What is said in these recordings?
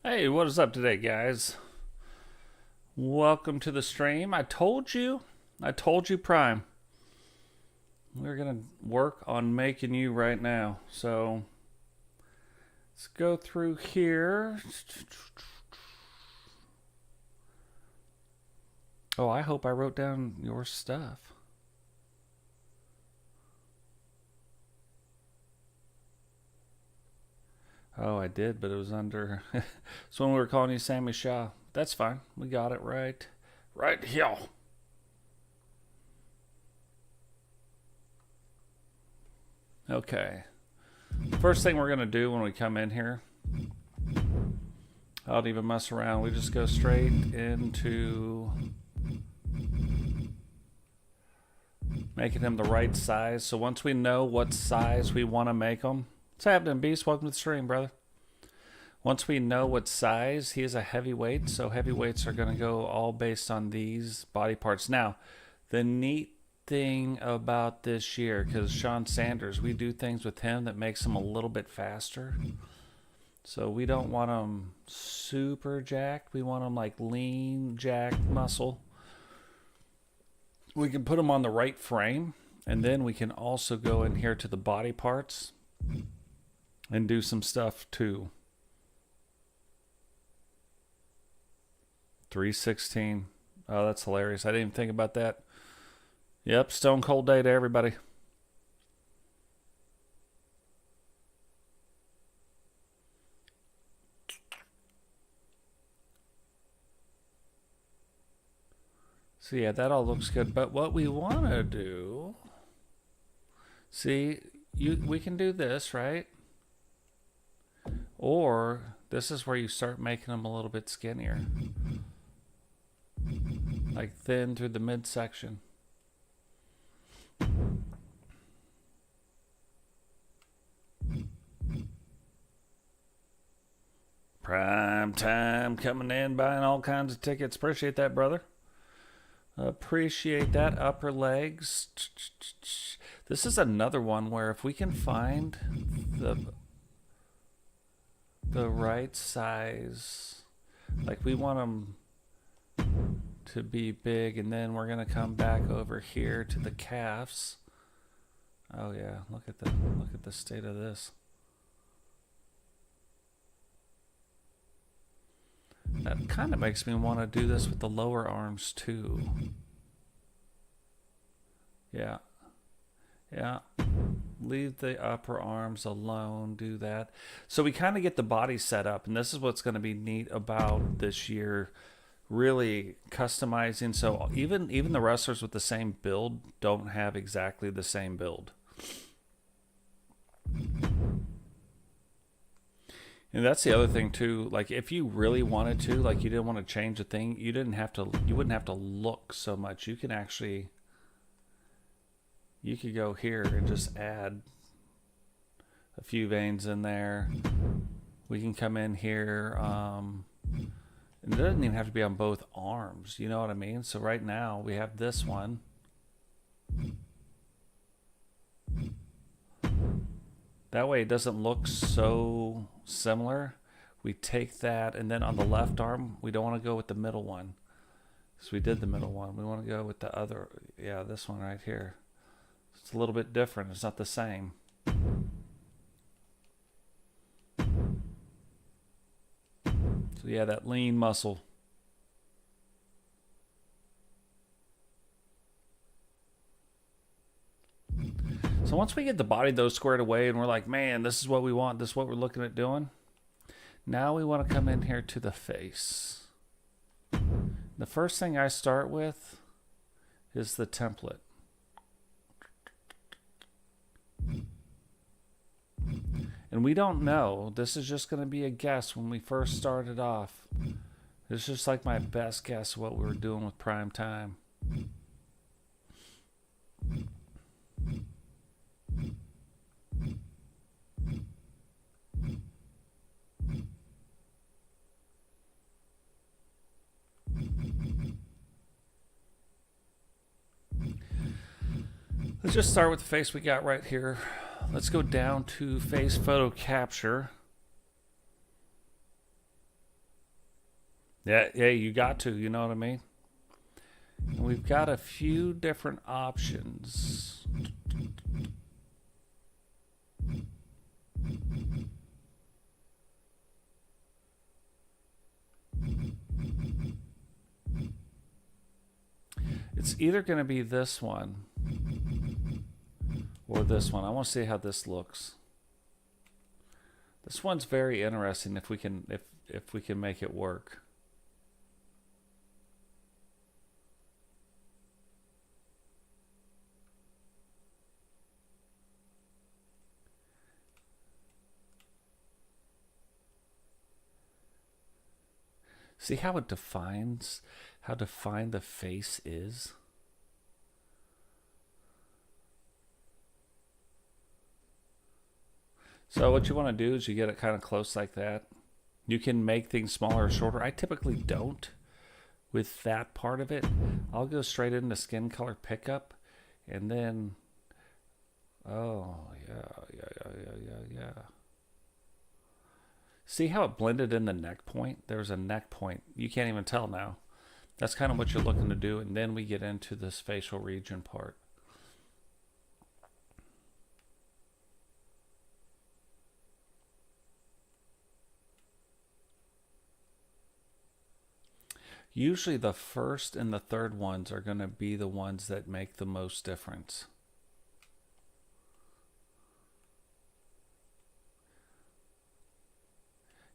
Hey, what is up today, guys? Welcome to the stream. I told you, Prime. We're gonna work on making you right now. So let's go through here. Oh, I hope I wrote down your stuff. Oh, I did, but it was under. It's when we were calling you Sammy Shaw. That's fine. We got it right. Right here. Okay. First thing we're going to do when we come in here, I don't even mess around. We just go straight into making them the right size. So once we know what size we want to make them, what's happening, Beast? Welcome to the stream, brother. Once we know what size, he is a heavyweight, so heavyweights are going to go all based on these body parts. Now, the neat thing about this year, because Sean Sanders, we do things with him that makes him a little bit faster. So we don't want him super jacked. We want him like lean, jacked muscle. We can put him on the right frame, and then we can also go in here to the body parts and do some stuff too. 316. Oh, that's hilarious. I didn't even think about that. Yep, stone cold day to everybody. So yeah, that all looks good. But what we want to do, see, we can do this, right? Or this is where you start making them a little bit skinnier. Like thin through the midsection. Prime time coming in, buying all kinds of tickets. Appreciate that, brother. Appreciate that. Upper legs. This is another one where if we can find the right size, like we want them to be big, and then we're gonna come back over here to the calves. Oh yeah, look at the state of this. That kind of makes me want to do this with the lower arms too. Yeah. Leave the upper arms alone, do that. So we kind of get the body set up, and this is what's going to be neat about this year, really customizing. So even the wrestlers with the same build don't have exactly the same build. And that's the other thing too. Like if you really wanted to, like you didn't want to change a thing, you wouldn't have to look so much. You can actually, you could go here and just add a few veins in there. We can come in here, and it doesn't even have to be on both arms. You know what I mean? So right now we have this one. That way it doesn't look so similar. We take that, and then on the left arm, we don't want to go with the middle one. So we did the middle one. We want to go with the other, yeah, this one right here. It's a little bit different. It's not the same. So yeah, that lean muscle. So once we get the body though squared away and we're like, man, this is what we want, this is what we're looking at doing, now we want to come in here to the face. The first thing I start with is the template. And we don't know, this is just going to be a guess when we first started off. It's just like my best guess of what we were doing with prime time. Let's just start with the face we got right here. Let's go down to face photo capture. Yeah, you got to, you know what I mean? And we've got a few different options. It's either going to be this one or this one. I want to see how this looks. This one's very interesting if we can make it work. See how it defines how defined the face is? So what you want to do is you get it kind of close like that. You can make things smaller or shorter. I typically don't with that part of it. I'll go straight into skin color pickup and then, oh, yeah. See how it blended in the neck point? There's a neck point. You can't even tell now. That's kind of what you're looking to do. And then we get into this facial region part. Usually the first and the third ones are going to be the ones that make the most difference.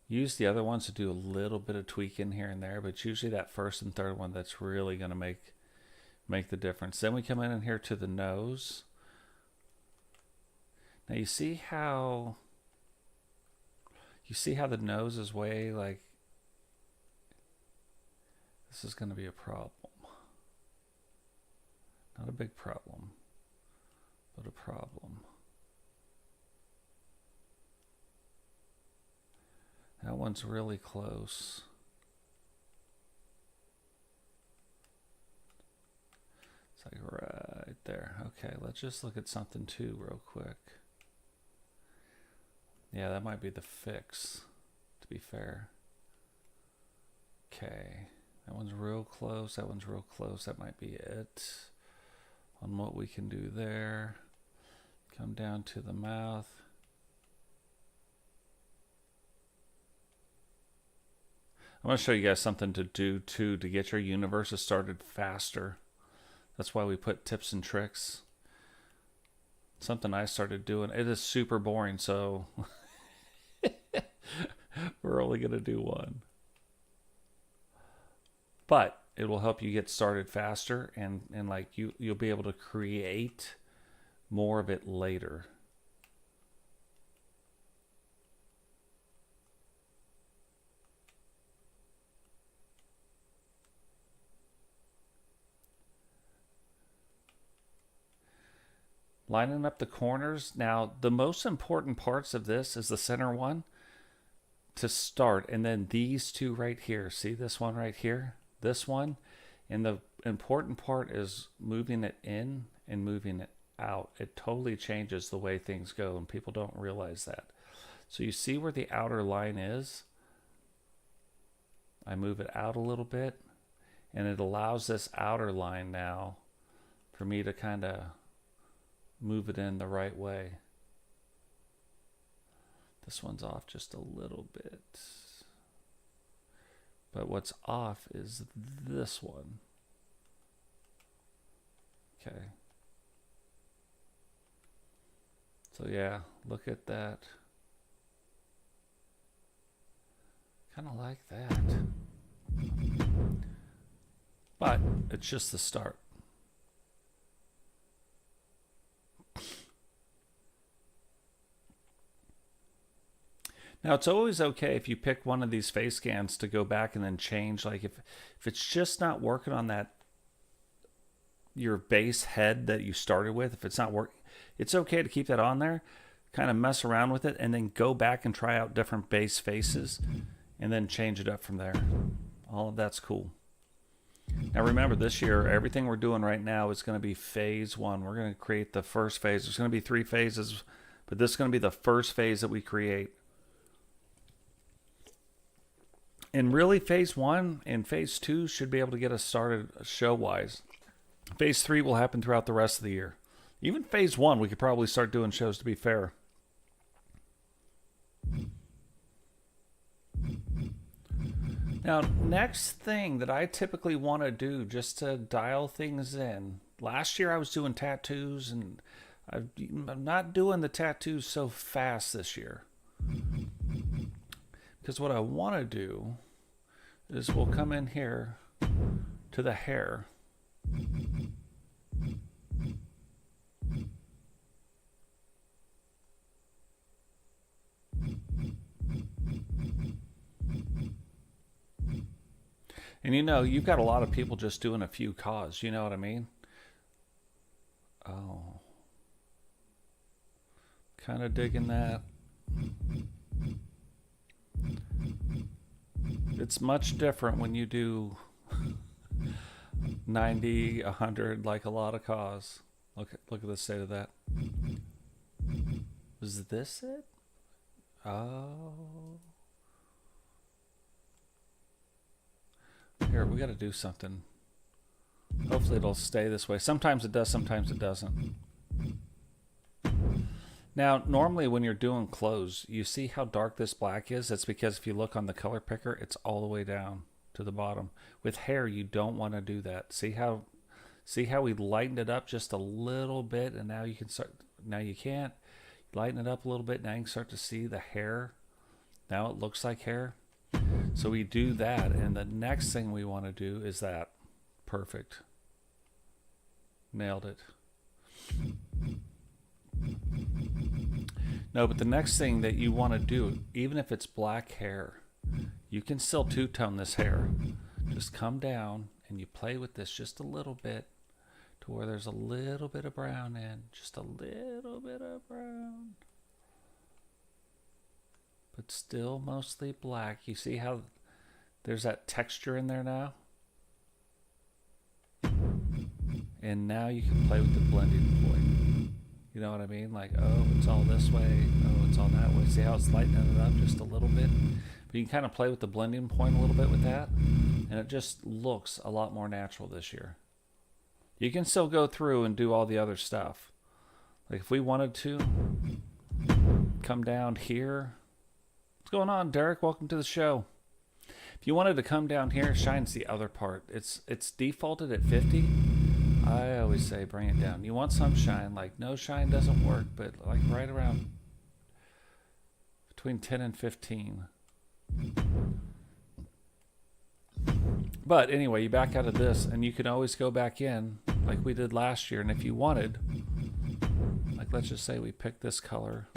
Use the other ones to do a little bit of tweaking here and there, but usually that first and third one that's really going to make the difference. Then we come in here to the nose. Now you see how the nose is way like, this is going to be a problem. Not a big problem, but a problem. That one's really close. It's like right there. Okay, let's just look at something too real quick. Yeah, that might be the fix, to be fair. Okay, that one's real close. That one's real close. That might be it on what we can do there. Come down to the mouth. I'm going to show you guys something to do too to get your universes started faster. That's why we put tips and tricks. Something I started doing. It is super boring, so we're only going to do one. But it will help you get started faster, and like you'll be able to create more of it later. Lining up the corners. Now, the most important parts of this is the center one to start, and then these two right here. See this one right here? This one. And the important part is moving it in and moving it out. It totally changes the way things go, and people don't realize that. So you see where the outer line is? I move it out a little bit, and it allows this outer line now for me to kind of move it in the right way. This one's off just a little bit. But what's off is this one. Okay. So yeah, look at that. Kind of like that. But it's just the start. Now, it's always okay if you pick one of these face scans to go back and then change. Like if it's just not working on that, your base head that you started with, if it's not working, it's okay to keep that on there, kind of mess around with it, and then go back and try out different base faces and then change it up from there. All of that's cool. Now remember, this year, everything we're doing right now is going to be phase one. We're going to create the first phase. There's going to be 3 phases, but this is going to be the first phase that we create. And really, phase 1 and phase 2 should be able to get us started show-wise. Phase 3 will happen throughout the rest of the year. Even phase 1, we could probably start doing shows, to be fair. Now, next thing that I typically want to do just to dial things in. Last year I was doing tattoos, and I'm not doing the tattoos so fast this year. Because what I want to do is we'll come in here to the hair. And you know, you've got a lot of people just doing a few CAWs, you know what I mean? Oh. Kind of digging that. It's much different when you do 90, 100, like a lot of CAWs. Look at the state of that. Is this it? Oh. Here, we got to do something. Hopefully it'll stay this way. Sometimes it does, sometimes it doesn't. Now, normally when you're doing clothes, you see how dark this black is? That's because if you look on the color picker, it's all the way down to the bottom. With hair, you don't want to do that. See how we lightened it up just a little bit, and now you can start, now you can't. Lighten it up a little bit, now you can start to see the hair. Now it looks like hair. So we do that, and the next thing we want to do is that. Perfect. Nailed it. No, but the next thing that you want to do, even if it's black hair, you can still two-tone this hair. Just come down and you play with this just a little bit to where there's a little bit of brown in. Just a little bit of brown. But still mostly black. You see how there's that texture in there now? And now you can play with the blending point. You know what I mean? Like, oh, it's all this way. Oh, it's all that way. See how it's lightening it up just a little bit? But you can kind of play with the blending point a little bit with that. And it just looks a lot more natural this year. You can still go through and do all the other stuff. Like if we wanted to come down here. What's going on, Derek? Welcome to the show. If you wanted to come down here, shine's the other part. It's defaulted at 50. I always say bring it down. You want some shine. Like no shine doesn't work, but like right around between 10 and 15. But anyway, you back out of this and you can always go back in like we did last year. And if you wanted, like let's just say we pick this color.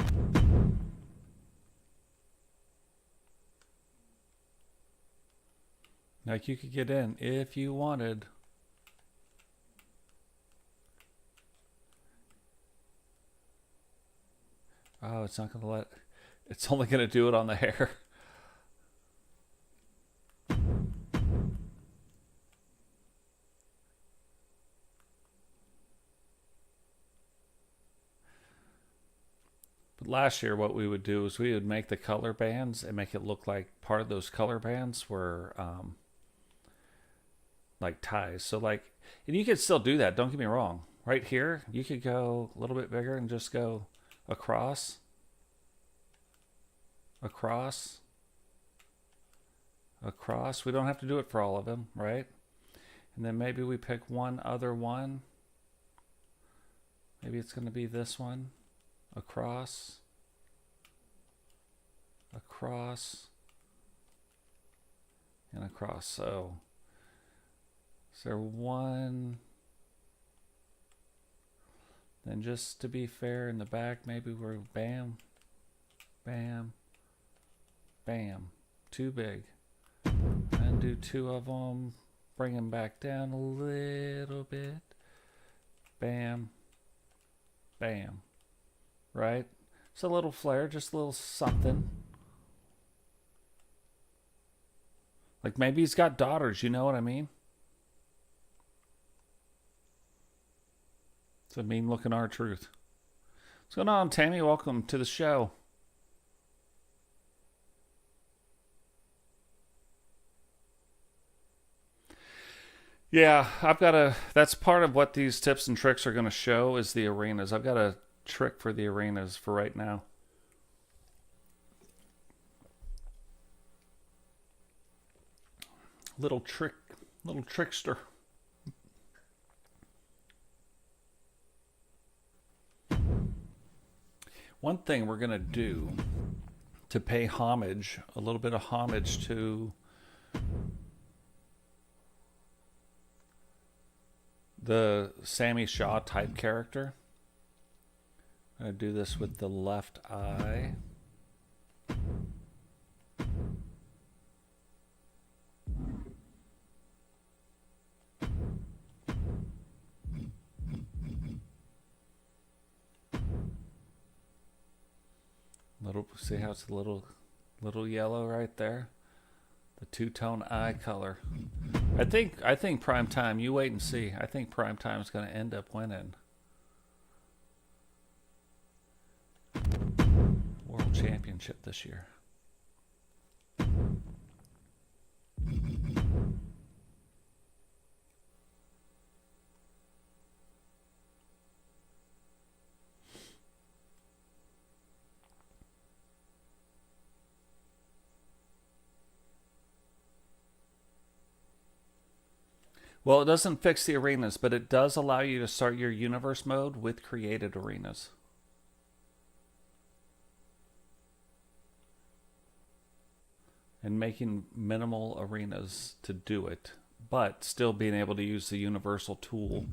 Like you could get in if you wanted. Oh, it's not going to let, it's only going to do it on the hair. But last year what we would do is we would make the color bands and make it look like part of those color bands were like ties. So like, and you could still do that, don't get me wrong. Right here, you could go a little bit bigger and just go across, across, across. We don't have to do it for all of them, right? And then maybe we pick one other one. Maybe it's going to be this one. Across, across, and across. So is there one? Then just to be fair, in the back, maybe we're bam, bam, bam. Too big. And do two of them. Bring them back down a little bit. Bam, bam. Right? It's a little flare, just a little something. Like maybe he's got daughters, you know what I mean? It's a mean looking R-Truth. What's going on, Tammy? Welcome to the show. Yeah, I've got a. That's part of what these tips and tricks are going to show is the arenas. I've got a trick for the arenas for right now. Little trickster. One thing we're going to do to pay homage, a little bit of homage to the Sammy Shaw type character. I'm going to do this with the left eye. See how it's a little yellow right there? The two-tone eye color. I think Prime Time, you wait and see. I think Prime Time is going to end up winning World Championship this year. Well, it doesn't fix the arenas, but it does allow you to start your universe mode with created arenas. And making minimal arenas to do it, but still being able to use the universal tool.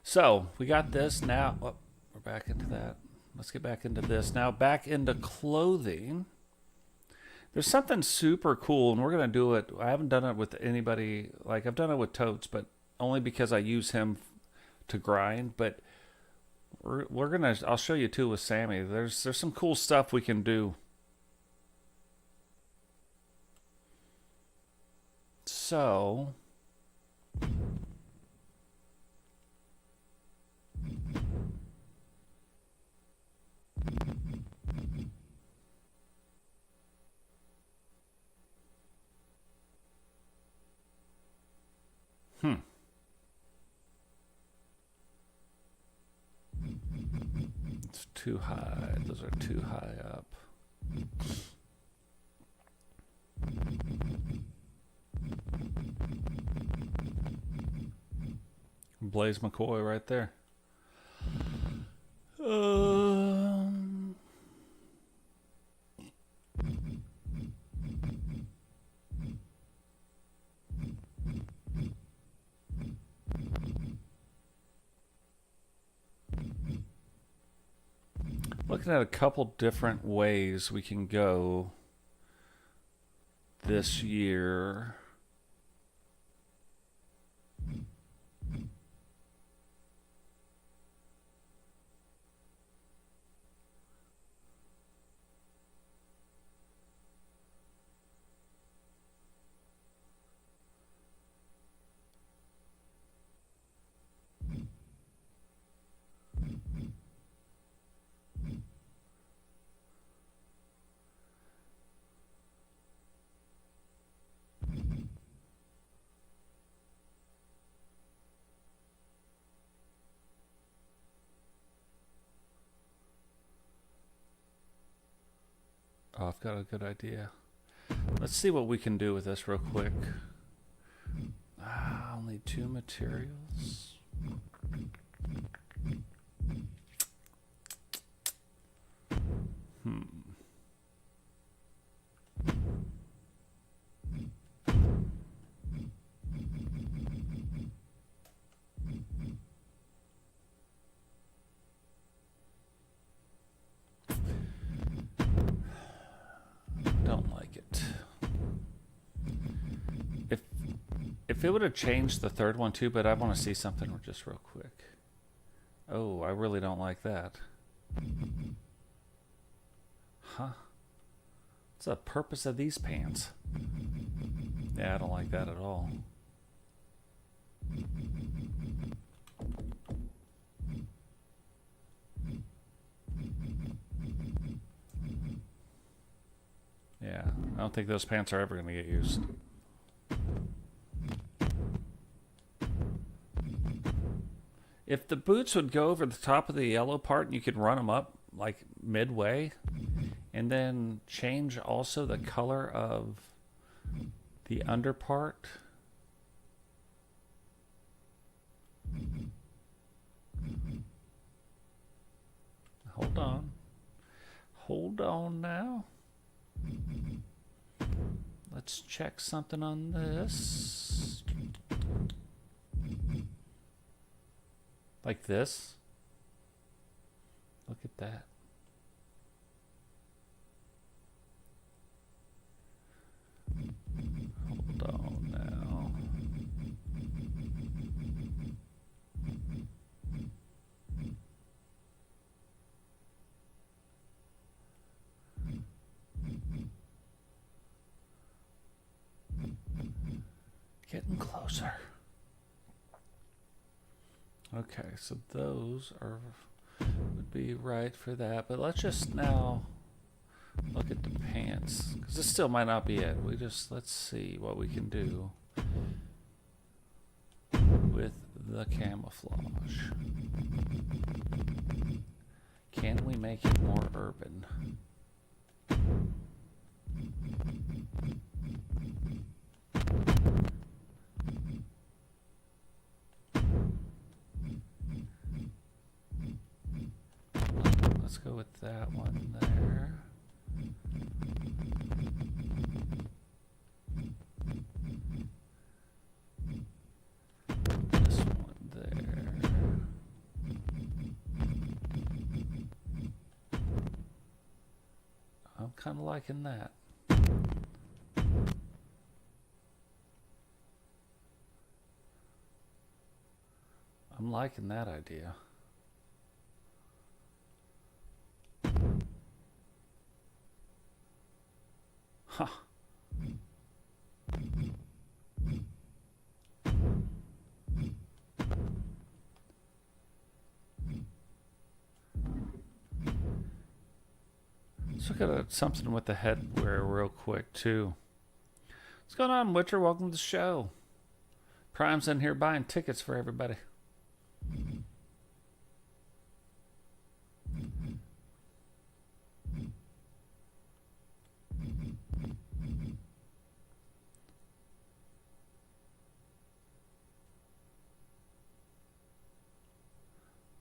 So, we got this now. Oh, we're back into that. Let's get back into this. Now, back into clothing. There's something super cool, and we're going to do it. I haven't done it with anybody. Like, I've done it with Totes, but only because I use him to grind. But we're going to, I'll show you too with Sammy. There's some cool stuff we can do. So, it's too high. Those are too high up. Blaze McCoy right there. Looking at a couple different ways we can go this year. Oh, I've got a good idea. Let's see what we can do with this real quick. Only 2 materials. Don't like it. If it would have changed the third one too, but I want to see something just real quick. Oh, I really don't like that. Huh? What's the purpose of these pants? Yeah, I don't like that at all. Yeah, I don't think those pants are ever going to get used. If the boots would go over the top of the yellow part and you could run them up like midway, and then change also the color of the under part. Hold on. Hold on now. Let's check something on this. Like this. Look at that. Hold on now. Getting closer. Okay, so those would be right for that. But let's just now look at the pants, because this still might not be it. Let's see what we can do with the camouflage. Can we make it more urban? Let's go with that one there. This one there. I'm kind of liking that. I'm liking that idea. Huh. Let's look at something with the headwear real quick too. What's going on, Witcher? Welcome to the show. Prime's in here buying tickets for everybody.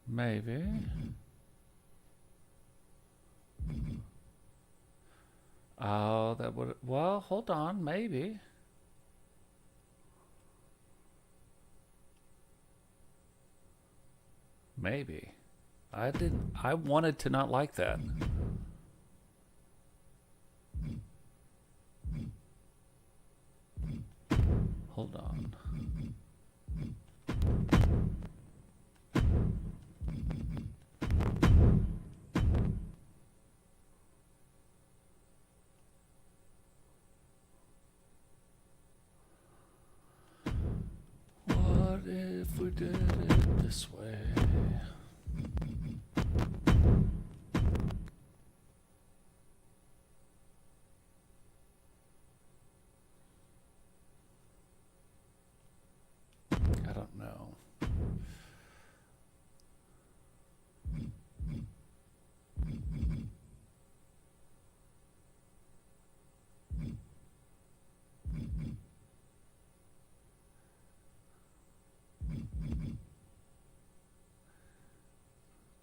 Maybe. Oh, that would. Well, hold on. Maybe. Maybe. I didn't. I wanted to not like that. Hold on. What if we did it this way? I don't know.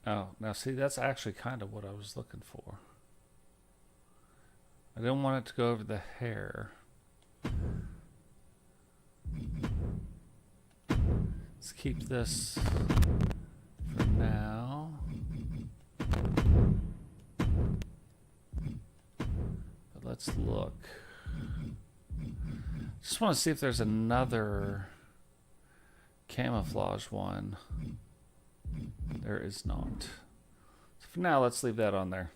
Oh, now see, that's actually kind of what I was looking for. I didn't want it to go over the hair. Let's keep this for now. But let's look. Just want to see if there's another camouflage one. There is not. So for now, let's leave that on there.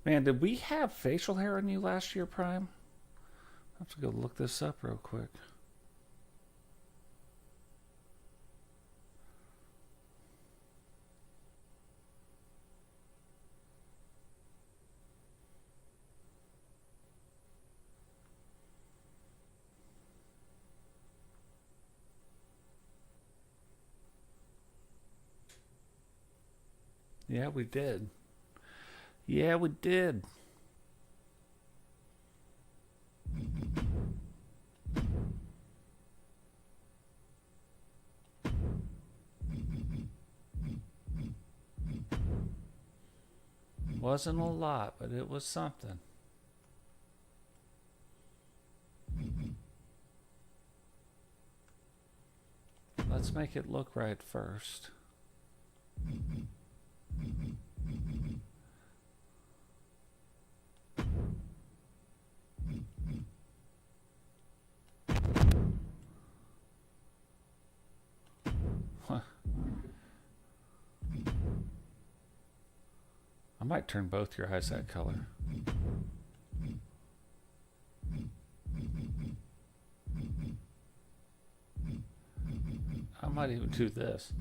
Man, did we have facial hair on you last year, Prime? I have to go look this up real quick. Yeah, we did. Yeah, we did. Wasn't a lot, but it was something. Let's make it look right first. I might turn both your eyes that color. I might even do this.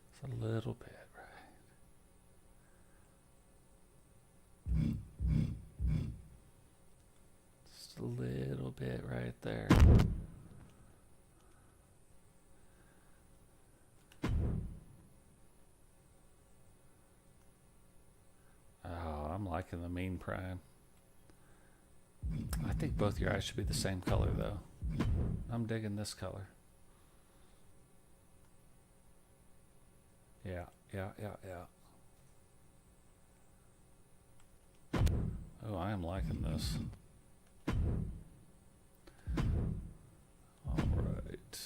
It's a little bit, right? Just a little bit right there. Oh, I'm liking the mean prime. I think both your eyes should be the same color, though. I'm digging this color. Yeah. Oh, I am liking this. All right.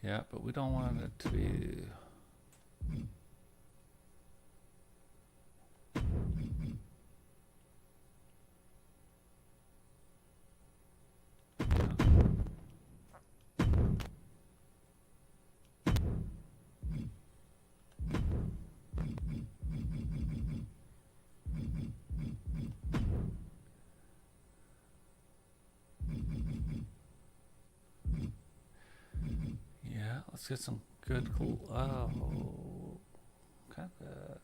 Yeah, but we don't want it to be... Let's get some good cool. Oh, kind of.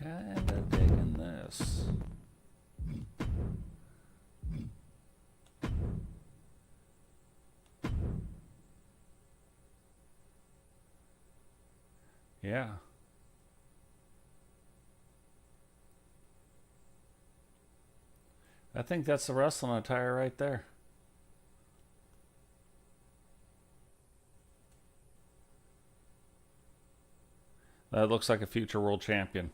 Kinda digging this. Yeah. I think that's the wrestling attire right there. That looks like a future world champion.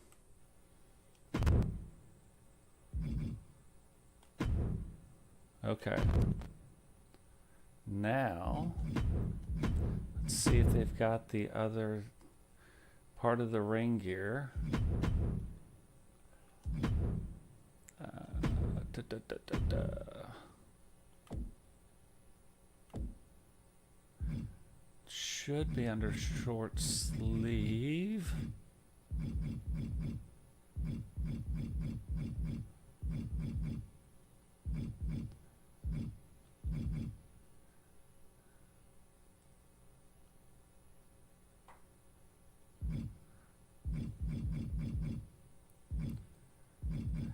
Okay. Now, let's see if they've got the other part of the ring gear. Should be under short sleeve.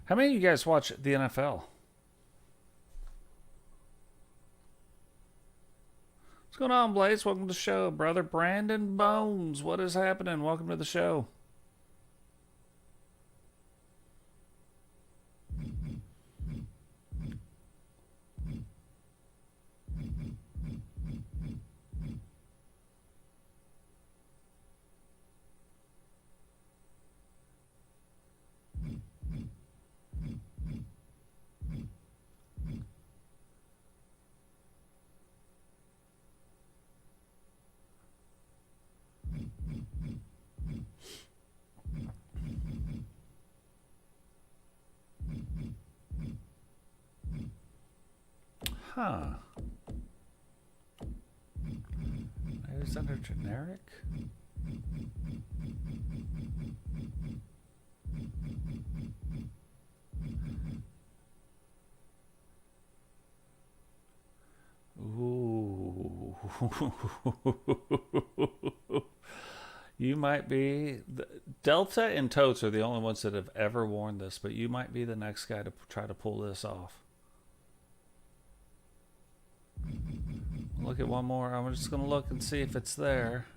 How many of you guys watch the NFL? What's going on, Blaze? Welcome to the show. Brother Brandon Bones, what is happening? Welcome to the show. Huh. Maybe it's under generic? Ooh. You might be... Delta and Totes are the only ones that have ever worn this, but you might be the next guy to try to pull this off. Look at one more. I'm just going to look and see if it's there.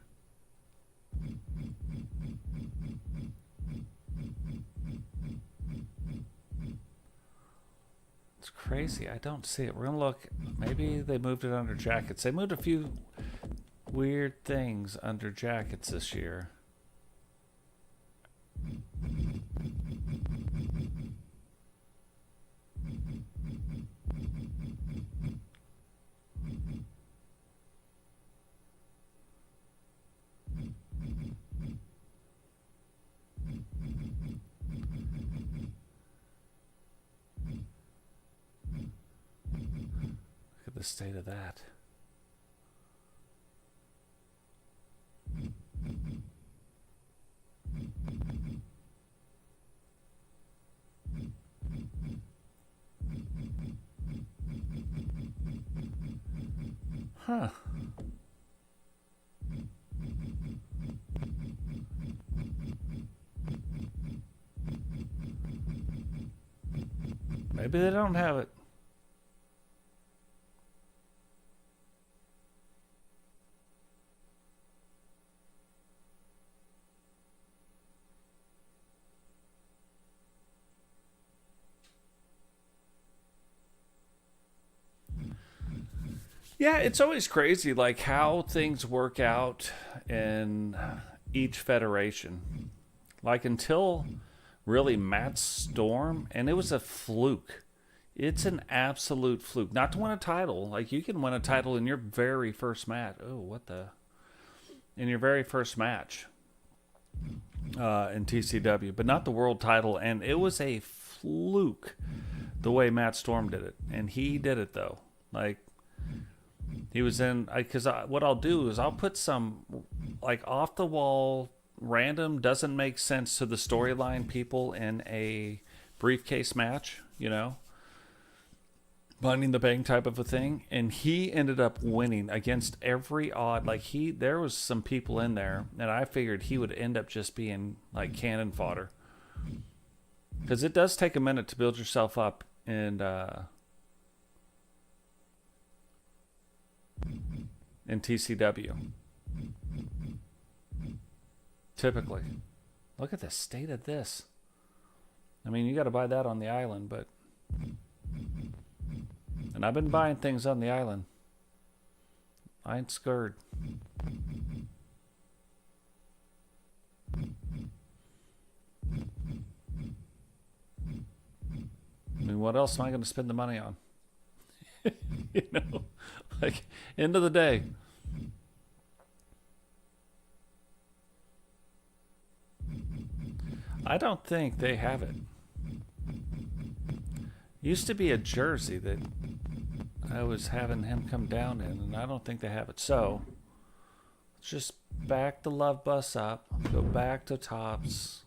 It's crazy. I don't see it. We're going to look. Maybe they moved it under jackets. They moved a few weird things under jackets this year. Look at the state of that. Huh. Maybe they don't have it. Yeah, it's always crazy, like how things work out in each federation. Like until really Matt Storm, and it was a fluke. It's an absolute fluke. Not to win a title. Like you can win a title in your very first match. Oh, what the? In your very first match in TCW, but not the world title. And it was a fluke the way Matt Storm did it. And he did it though. Like, he was in, because what I'll do is I'll put some like off the wall, random, doesn't make sense to the storyline people in a briefcase match, you know, Money in the Bank type of a thing. And he ended up winning against every odd. Like there was some people in there, and I figured he would end up just being like cannon fodder, because it does take a minute to build yourself up and in TCW. Typically. Look at the state of this. I mean, you got to buy that on the island, but... And I've been buying things on the island. I ain't scared. I mean, what else am I going to spend the money on? You know? Like, end of the day. I don't think they have it. Used to be a jersey that I was having him come down in, and I don't think they have it. So, let's just back the love bus up, go back to Tops.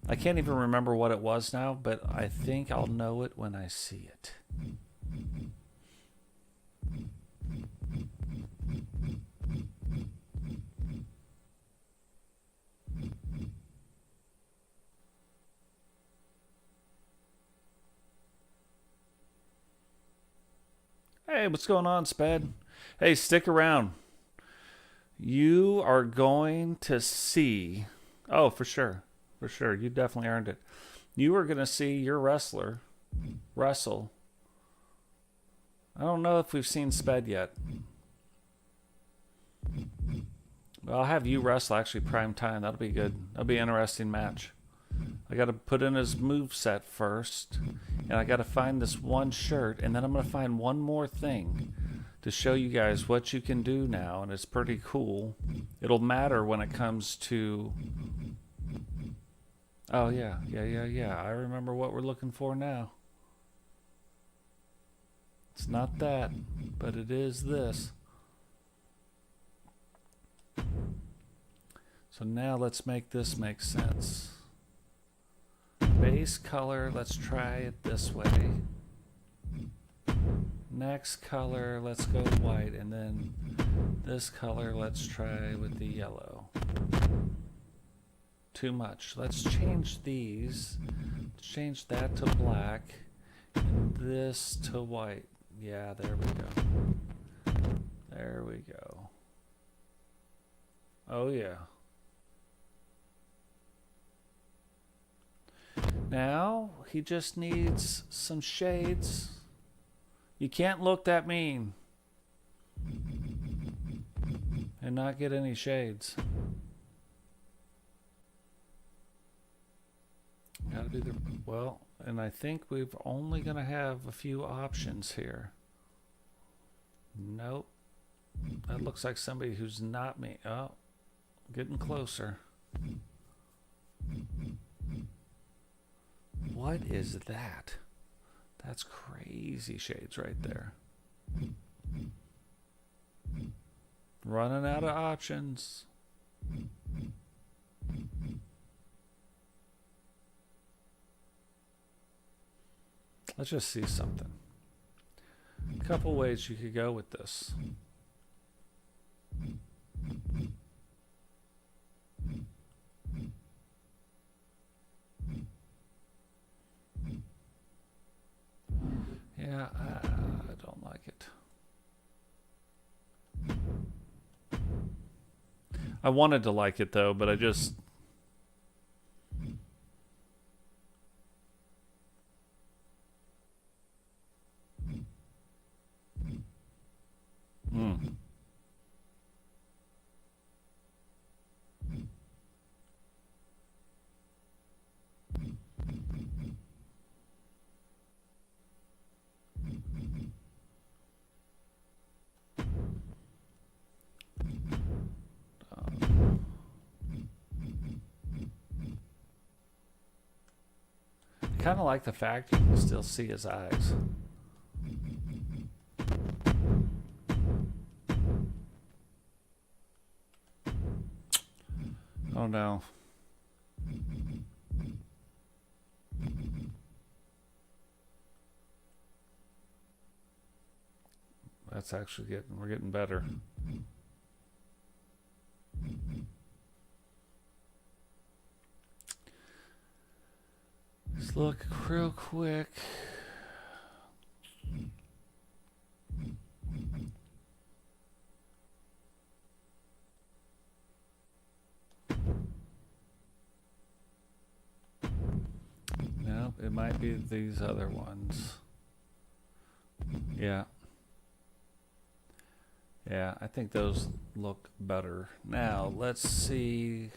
I can't even remember what it was now, but I think I'll know it when I see it. Hey, what's going on, Sped? Hey, stick around. You are going to see... Oh, for sure. For sure. You definitely earned it. You are going to see your wrestler wrestle. I don't know if we've seen Sped yet. Well, I'll have you wrestle actually prime time. That'll be good. That'll be an interesting match. I got to put in his moveset first. And I got to find this one shirt. And then I'm going to find one more thing to show you guys what you can do now. And it's pretty cool. It'll matter when it comes to... Oh, yeah. I remember what we're looking for now. It's not that, but it is this. So now let's make this make sense. Base color, let's try it this way. Next color, let's go white. And then this color, let's try with the yellow. Too much. Let's change these. Let's change that to black. And this to white. Yeah, there we go. There we go. Oh, yeah. Now, he just needs some shades. You can't look that mean and not get any shades. Gotta be the... Well, and I think we're only going to have a few options here. Nope. That looks like somebody who's not me. Oh, getting closer. What is that? That's crazy shades right there. Running out of options. Let's just see something. A couple ways you could go with this. Yeah, I don't like it. I wanted to like it though, but I just... kind of like the fact you can still see his eyes. Oh no. That's actually we're getting better. Let's look real quick. No, it might be these other ones. Yeah. Yeah, I think those look better. Now, let's see.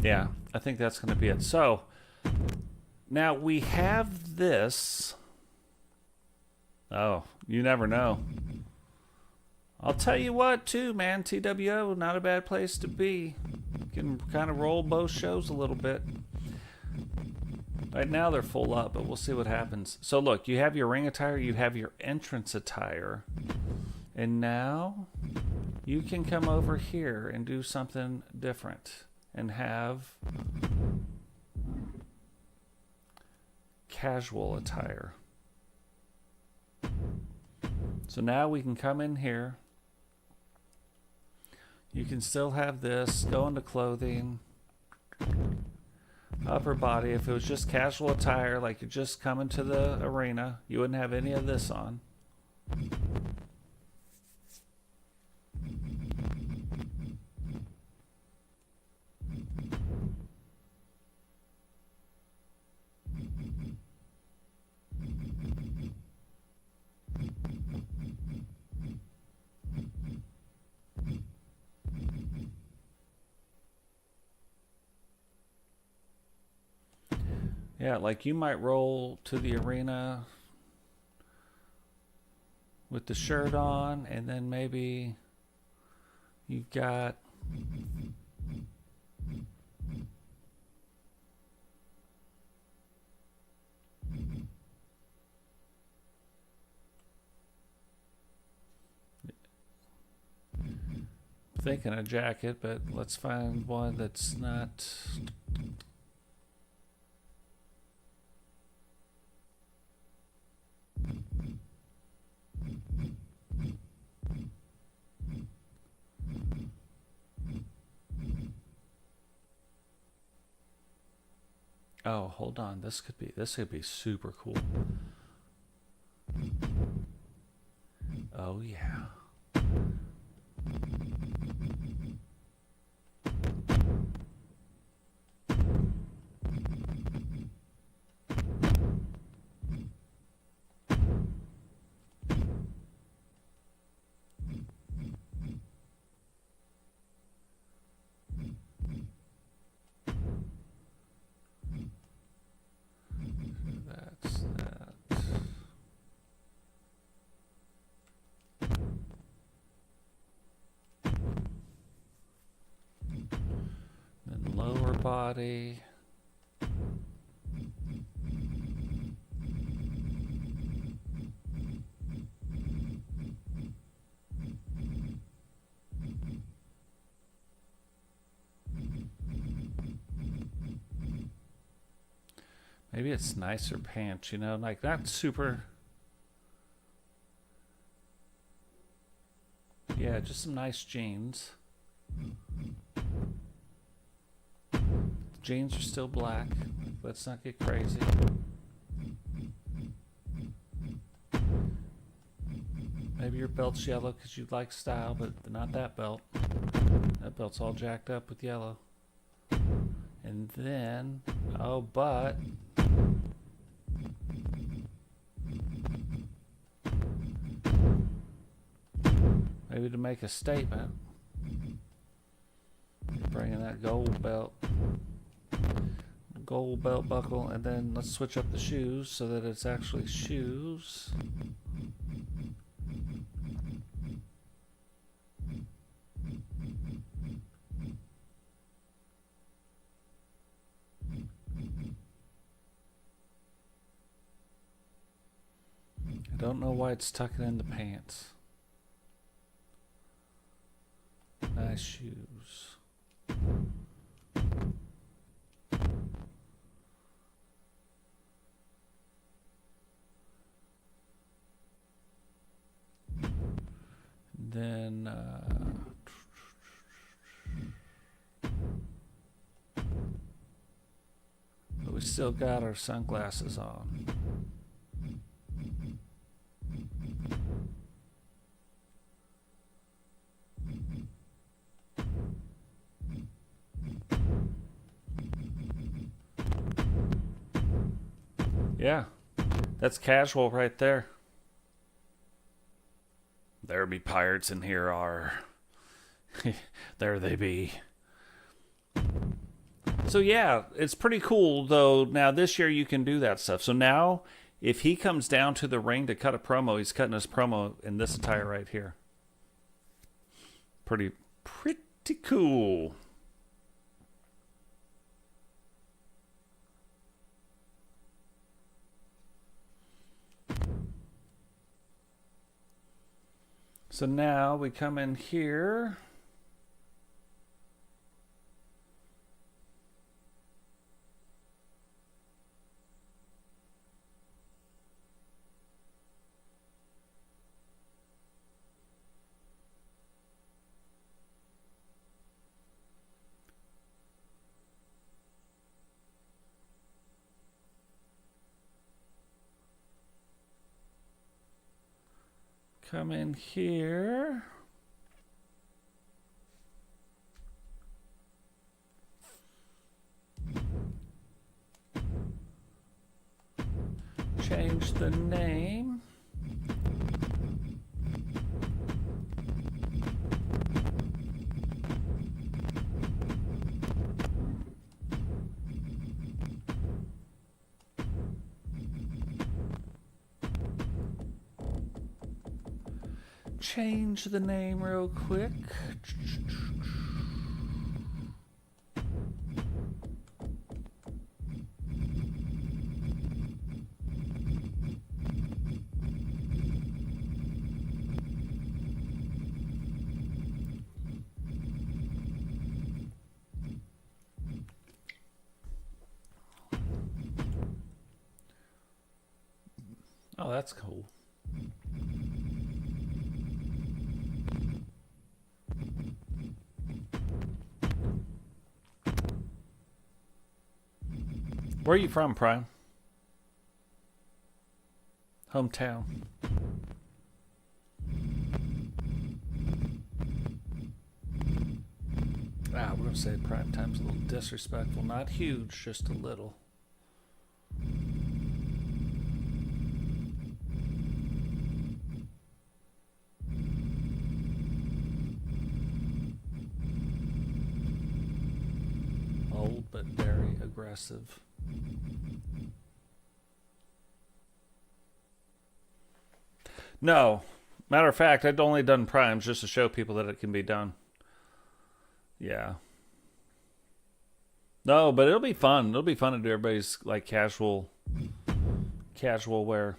Yeah, I think that's going to be it. So, now we have this. Oh, you never know. I'll tell you what, too, man. TWO, not a bad place to be. You can kind of roll both shows a little bit. Right now they're full up, but we'll see what happens. So look, you have your ring attire, you have your entrance attire. And now you can come over here and do something different. and have casual attire. So now we can come in here. You can still have this, go into clothing, upper body. If it was just casual attire, like you're just coming to the arena, you wouldn't have any of this on. Yeah, like you might roll to the arena with the shirt on, and then maybe you've got thinking a jacket, but let's find one that's not. Oh, hold on. This could be super cool. Oh yeah. That's that. Then lower body. Maybe it's nicer pants, you know, like not super. Yeah, just some nice jeans. Jeans are still black. Let's not get crazy. Maybe your belt's yellow because you like style, but not that belt. That belt's all jacked up with yellow. And then, oh, but maybe to make a statement, bringing that gold belt buckle, and then let's switch up the shoes so that it's actually shoes. I don't know why it's tucking in the pants. Nice shoes. Then but we still got our sunglasses on. Yeah, that's casual right there. There be pirates in here are. There they be. So yeah, it's pretty cool though. Now this year you can do that stuff. So now if he comes down to the ring to cut a promo, he's cutting his promo in this attire right here. Pretty cool. So now we come in here. Come in here. Change the name. Change the name real quick. Oh, that's cool. Where are you from, Prime? Hometown. Ah, we're going to say prime time's a little disrespectful. Not huge, just a little. Old but very aggressive. No. Matter of fact, I'd only done primes just to show people that it can be done. Yeah. No, but it'll be fun. It'll be fun to do everybody's like casual wear.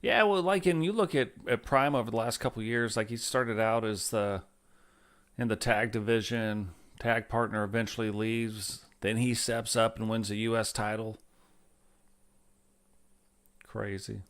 Yeah, well, like, and you look at Prime over the last couple of years, like he started out as in the tag division. Tag partner eventually leaves. Then he steps up and wins a U.S. title. Crazy.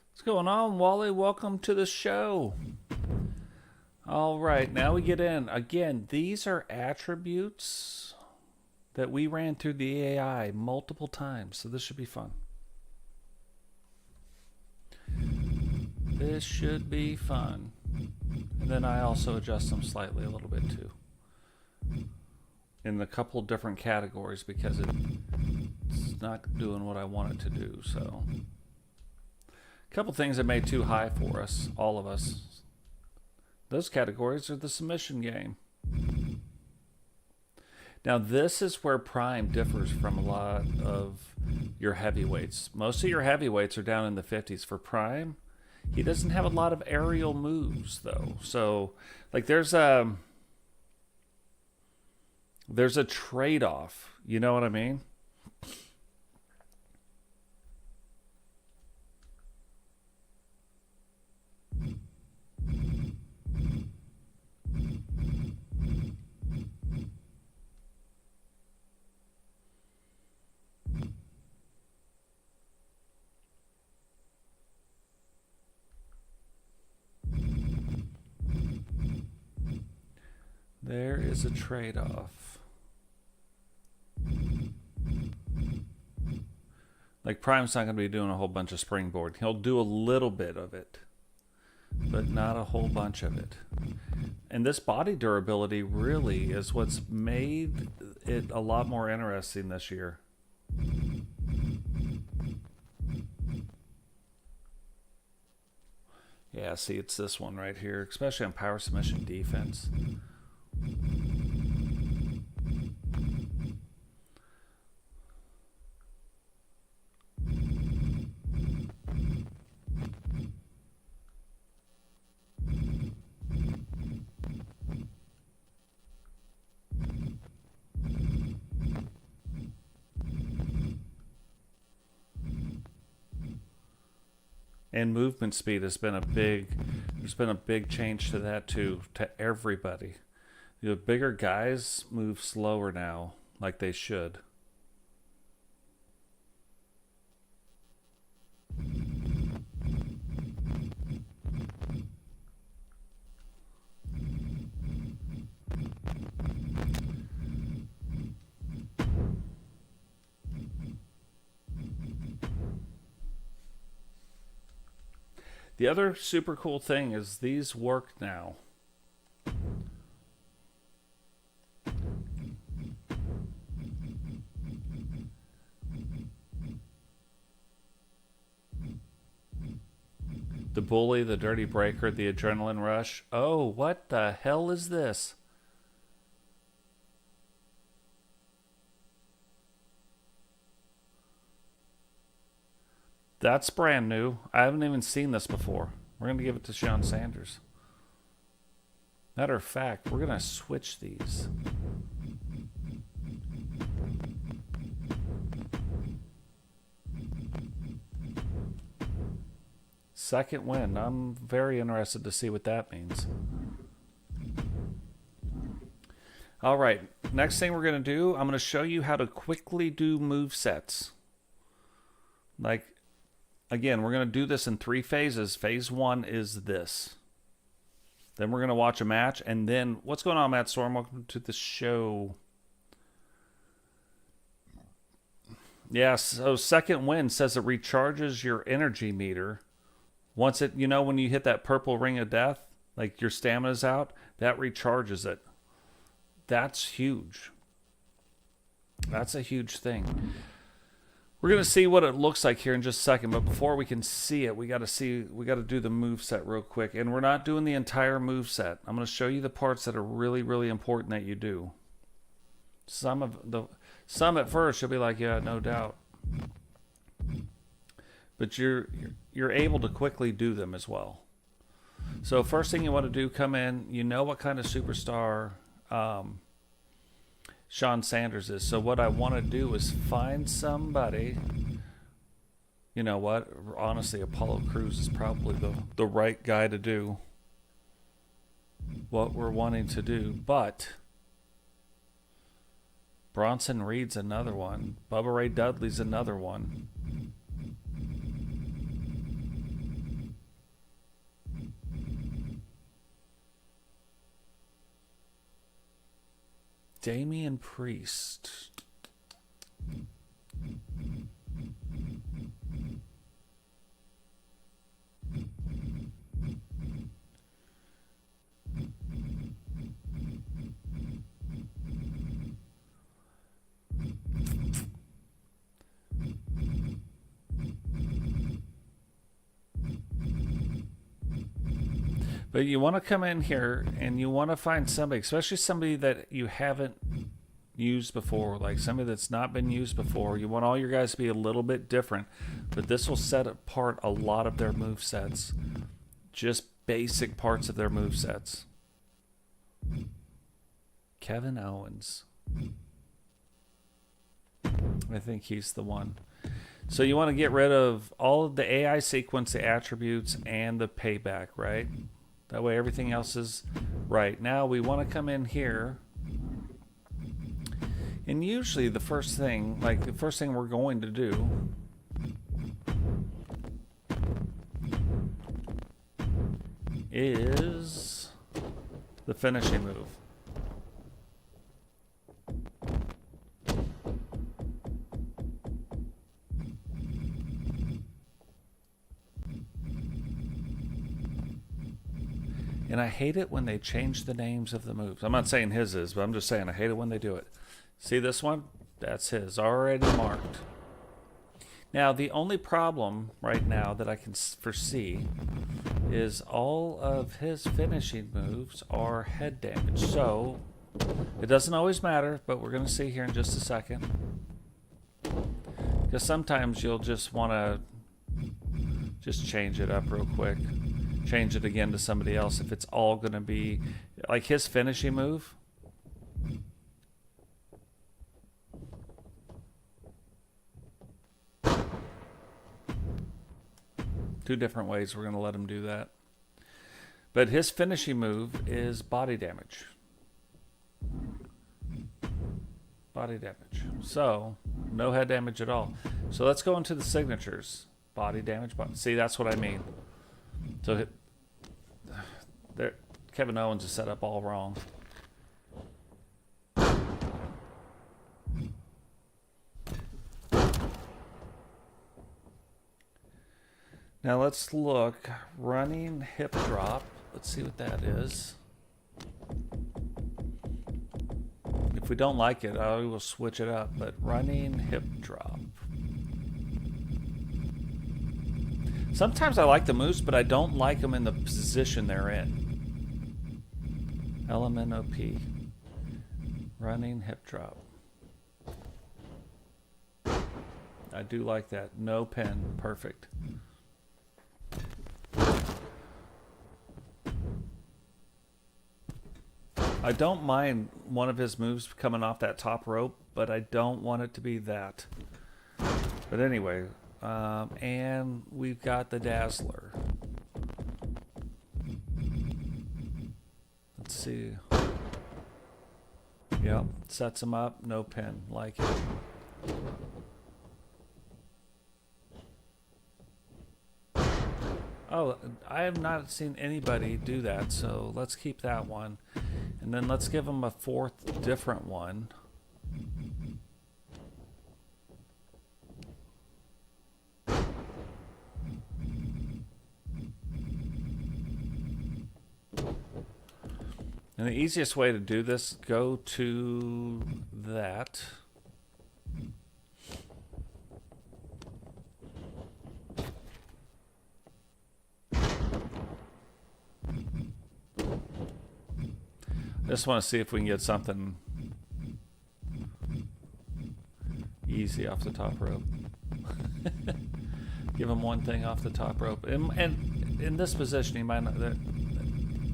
What's going on, Wally? Welcome to the show. All right, now we get in. Again, these are attributes that we ran through the AI multiple times, so this should be fun. This should be fun. And then I also adjust them slightly a little bit too. In a couple different categories because it's not doing what I want it to do, so... A couple things that made too high for us, all of us. Those categories are the submission game. Now this is where Prime differs from a lot of your heavyweights. Most of your heavyweights are down in the 50s. For Prime, he doesn't have a lot of aerial moves though. So like there's a trade-off. You know what I mean? There is a trade-off. Like Prime's not going to be doing a whole bunch of springboard. He'll do a little bit of it, but not a whole bunch of it. And this body durability really is what's made it a lot more interesting this year. Yeah, see, it's this one right here, especially on power submission defense. And movement speed has been a big, there's been a big change to that too, to everybody. The bigger guys move slower now, like they should. The other super cool thing is these work now. The bully, the dirty breaker, the adrenaline rush. Oh, what the hell is this? That's brand new. I haven't even seen this before. We're going to give it to Sean Sanders. Matter of fact, we're going to switch these. Second win. I'm very interested to see what that means. All right. Next thing we're going to do, I'm going to show you how to quickly do move sets. Like, again, we're going to do this in 3 phases. Phase 1 is this. Then we're going to watch a match. And then, what's going on, Matt Storm? Welcome to the show. Yeah, so second win says it recharges your energy meter. Once it, you know, when you hit that purple ring of death, like your stamina's out, that recharges it. That's huge. That's a huge thing. We're going to see what it looks like here in just a second, but before we can see it, we got to do the move set real quick. And we're not doing the entire move set. I'm going to show you the parts that are really, really important that you do. Some at first you'll be like, yeah, no doubt. But you're able to quickly do them as well. So first thing you want to do, come in, you know what kind of superstar Sean Sanders is. So what I want to do is find somebody, you know what, honestly, Apollo Crews is probably the right guy to do what we're wanting to do. But Bronson Reed's another one. Bubba Ray Dudley's another one. Damian Priest. But you want to come in here and you want to find somebody, especially somebody that you haven't used before, like somebody that's not been used before. You want all your guys to be a little bit different, but this will set apart a lot of their move sets. Just basic parts of their move sets. Kevin Owens. I think he's the one. So you want to get rid of all of the AI sequence, the attributes, and the payback, right? That way everything else is right. Now we want to come in here. And usually the first thing we're going to do is the finishing move. And I hate it when they change the names of the moves. I'm not saying his is, but I'm just saying I hate it when they do it. See this one? That's his, already marked. Now, the only problem right now that I can foresee is all of his finishing moves are head damage. So, it doesn't always matter, but we're going to see here in just a second. Because sometimes you'll just want to just change it up real quick. Change it again to somebody else if it's all going to be like his finishing move. Two different ways we're going to let him do that. But his finishing move is body damage. Body damage. So, no head damage at all. So let's go into the signatures. Body damage. See, that's what I mean. So, there, Kevin Owens is set up all wrong. Now let's look. Running hip drop. Let's see what that is. If we don't like it, I will switch it up. But running hip drop. Sometimes I like the moves, but I don't like them in the position they're in. LMNOP. Running hip drop. I do like that. No pin. Perfect. I don't mind one of his moves coming off that top rope, but I don't want it to be that. But anyway, and we've got the Dazzler. Let's see. Yep, sets him up, no pin, like it. Oh, I have not seen anybody do that, so let's keep that one. And then let's give him a fourth different one. And the easiest way to do this, go to that. I just want to see if we can get something easy off the top rope. Give him one thing off the top rope. And in this position, he might not...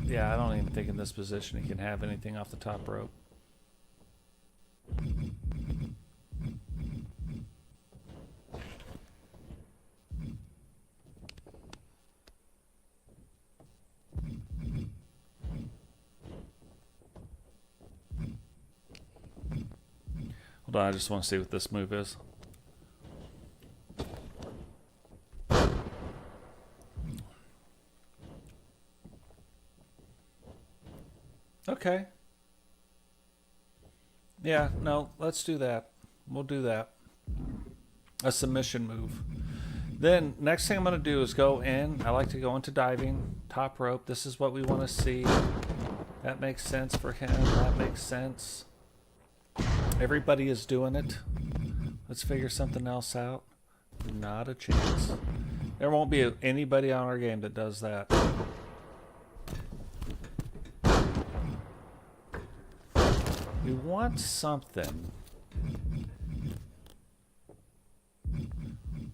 Yeah, I don't even think in this position he can have anything off the top rope. Hold on, I just want to see what this move is. Okay. Yeah, no, let's do that. We'll do that. A submission move. Then, next thing I'm going to do is go in. I like to go into diving. Top rope. This is what we want to see. That makes sense for him. That makes sense. Everybody is doing it. Let's figure something else out. Not a chance. There won't be anybody on our game that does that. We want something.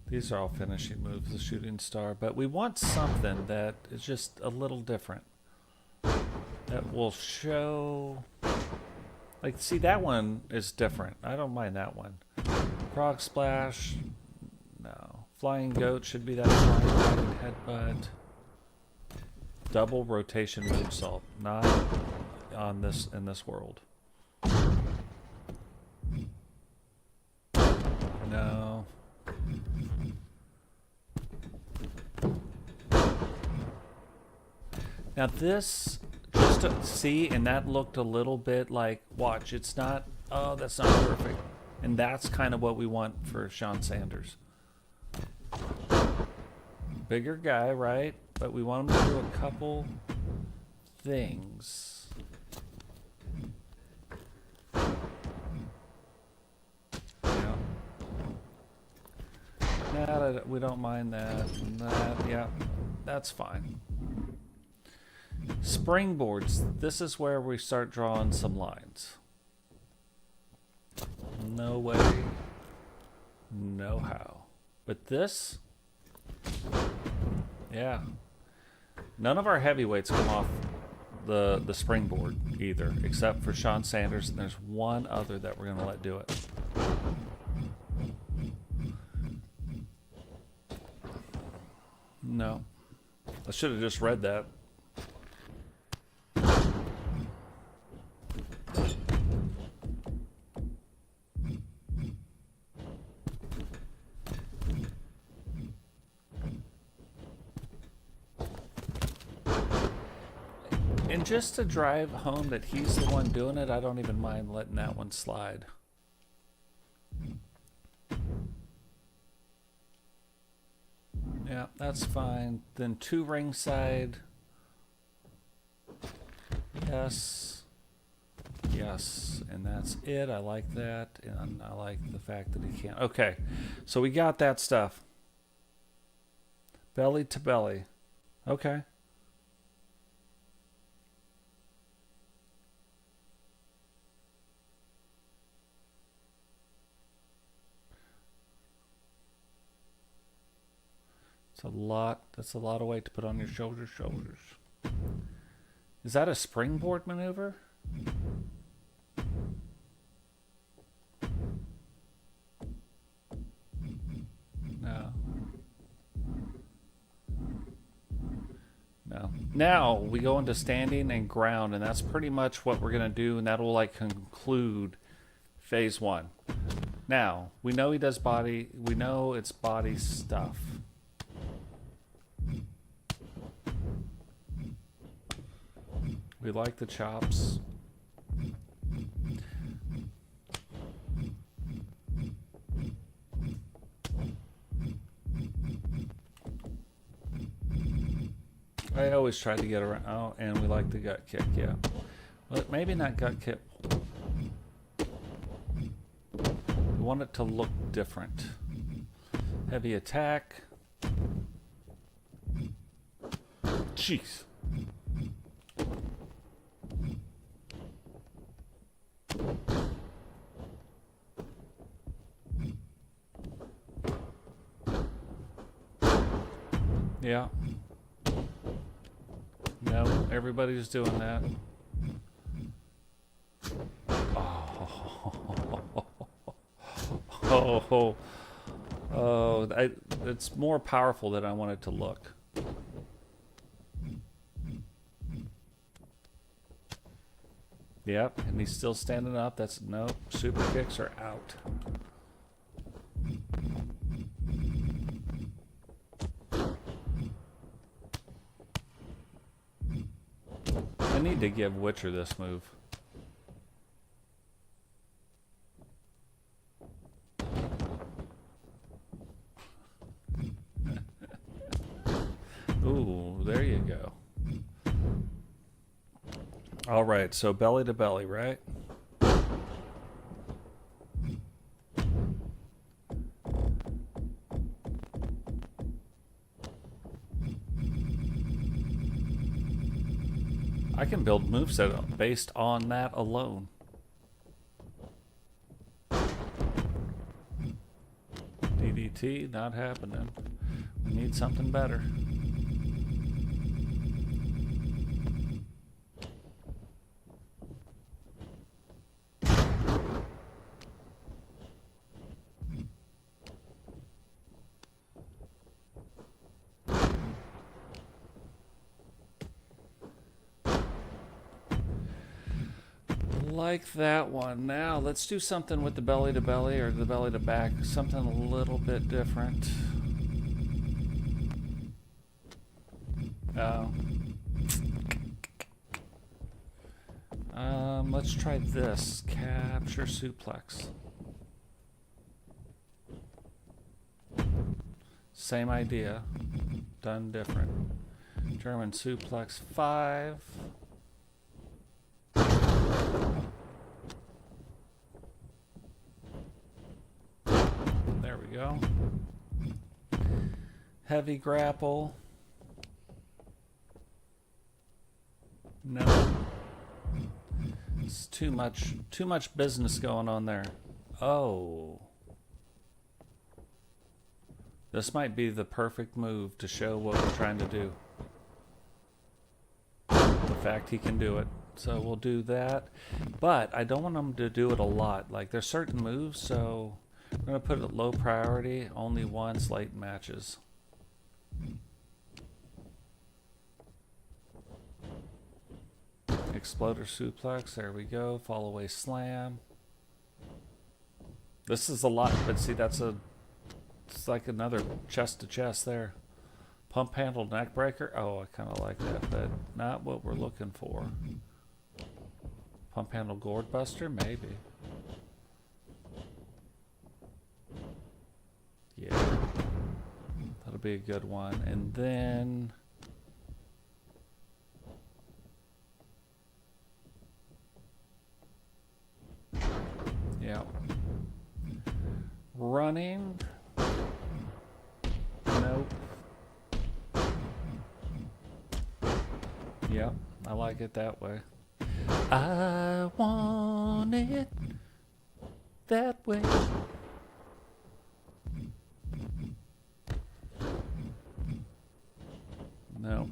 These are all finishing moves, the shooting star, but we want something that is just a little different. That will show... Like, see, that one is different. I don't mind that one. Frog splash. No. Flying goat should be that flying headbutt. Double rotation moonsault. Not on this in this world. No. Now this... to see, and that looked a little bit like, watch, it's not, oh, that's not perfect. And that's kind of what we want for Sean Sanders. Bigger guy, right? But we want him to do a couple things. Yeah. Nah, we don't mind that. That, yeah, that's fine. Springboards. This is where we start drawing some lines. No way. No how. But this, yeah. None of our heavyweights come off the springboard either, except for Sean Sanders, and there's one other that we're going to let do it. No. I should have just read that. And just to drive home that he's the one doing it, I don't even mind letting that one slide. Yeah, that's fine. Then 2 ringside. Yes. Yes. And that's it. I like that. And I like the fact that he can't. Okay. So we got that stuff. Belly to belly. Okay. It's a lot. That's a lot of weight to put on your shoulders. Is that a springboard maneuver? No. No. Now we go into standing and ground, and that's pretty much what we're gonna do, and that will like conclude phase 1. Now we know he does body. We know it's body stuff. We like the chops. I always try to get around. Oh, and we like the gut kick, yeah. Well, maybe not gut kick. We want it to look different. Heavy attack. Jeez. Yeah. No, everybody's doing that. It's more powerful than I want it to look. Yep, and he's still standing up. That's nope. Super kicks are out. I need to give Witcher this move. Ooh, there you go. All right, so belly to belly, right? I can build moveset based on that alone. DDT, not happening. We need something better. Like that one. Now let's do something with the belly to belly or the belly to back, something a little bit different. Let's try this. Capture suplex. Same idea, done different. German suplex 5. There we go. Heavy grapple. No. It's too much business going on there. Oh. This might be the perfect move to show what we're trying to do. The fact he can do it. So we'll do that. But I don't want him to do it a lot. Like there's certain moves, so we're going to put it at low priority, only once late matches. Exploder suplex. There we go. Fall away slam. This is a lot, but see, it's like another chest to chest there. Pump handle neck breaker. Oh, I kind of like that, but not what we're looking for. Pump handle gourd buster, maybe. Yeah, that'll be a good one. And then yeah, running. Nope. Yep, I like it that way. I want it that way. No.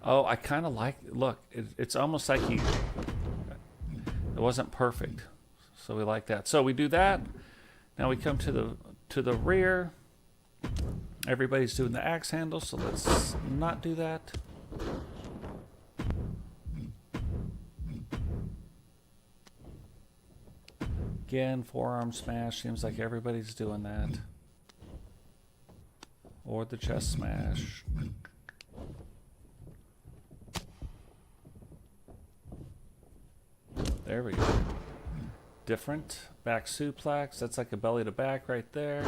Oh, I kind of like, look, it's almost like it wasn't perfect. So we like that. So we do that. Now we come to the rear. Everybody's doing the axe handle, so let's not do that. Again, forearm smash. Seems like everybody's doing that. Or the chest smash. There we go. Different. Back suplex. That's like a belly to back right there.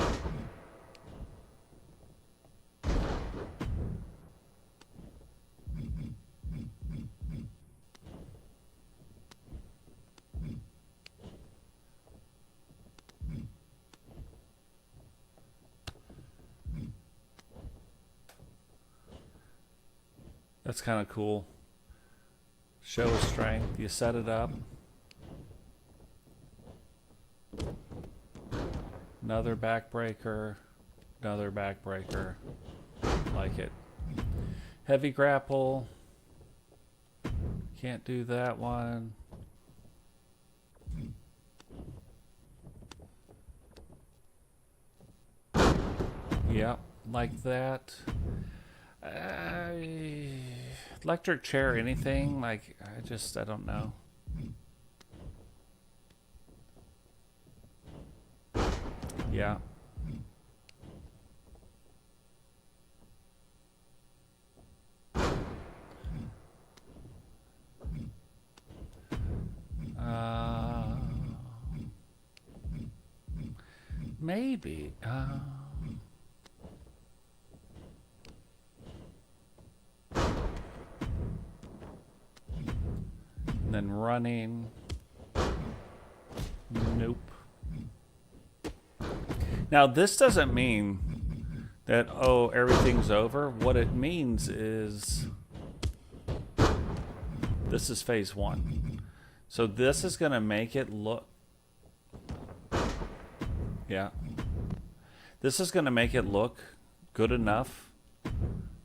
That's kind of cool. Show of strength. You set it up. Another backbreaker. Another backbreaker. Like it. Heavy grapple. Can't do that one. Yep, like that. Electric chair, anything? Like, I don't know. Yeah. Maybe. And then running. Nope. Now this doesn't mean that, oh, everything's over. What it means is this is phase one. So this is going to make it look, yeah. This is going to make it look good enough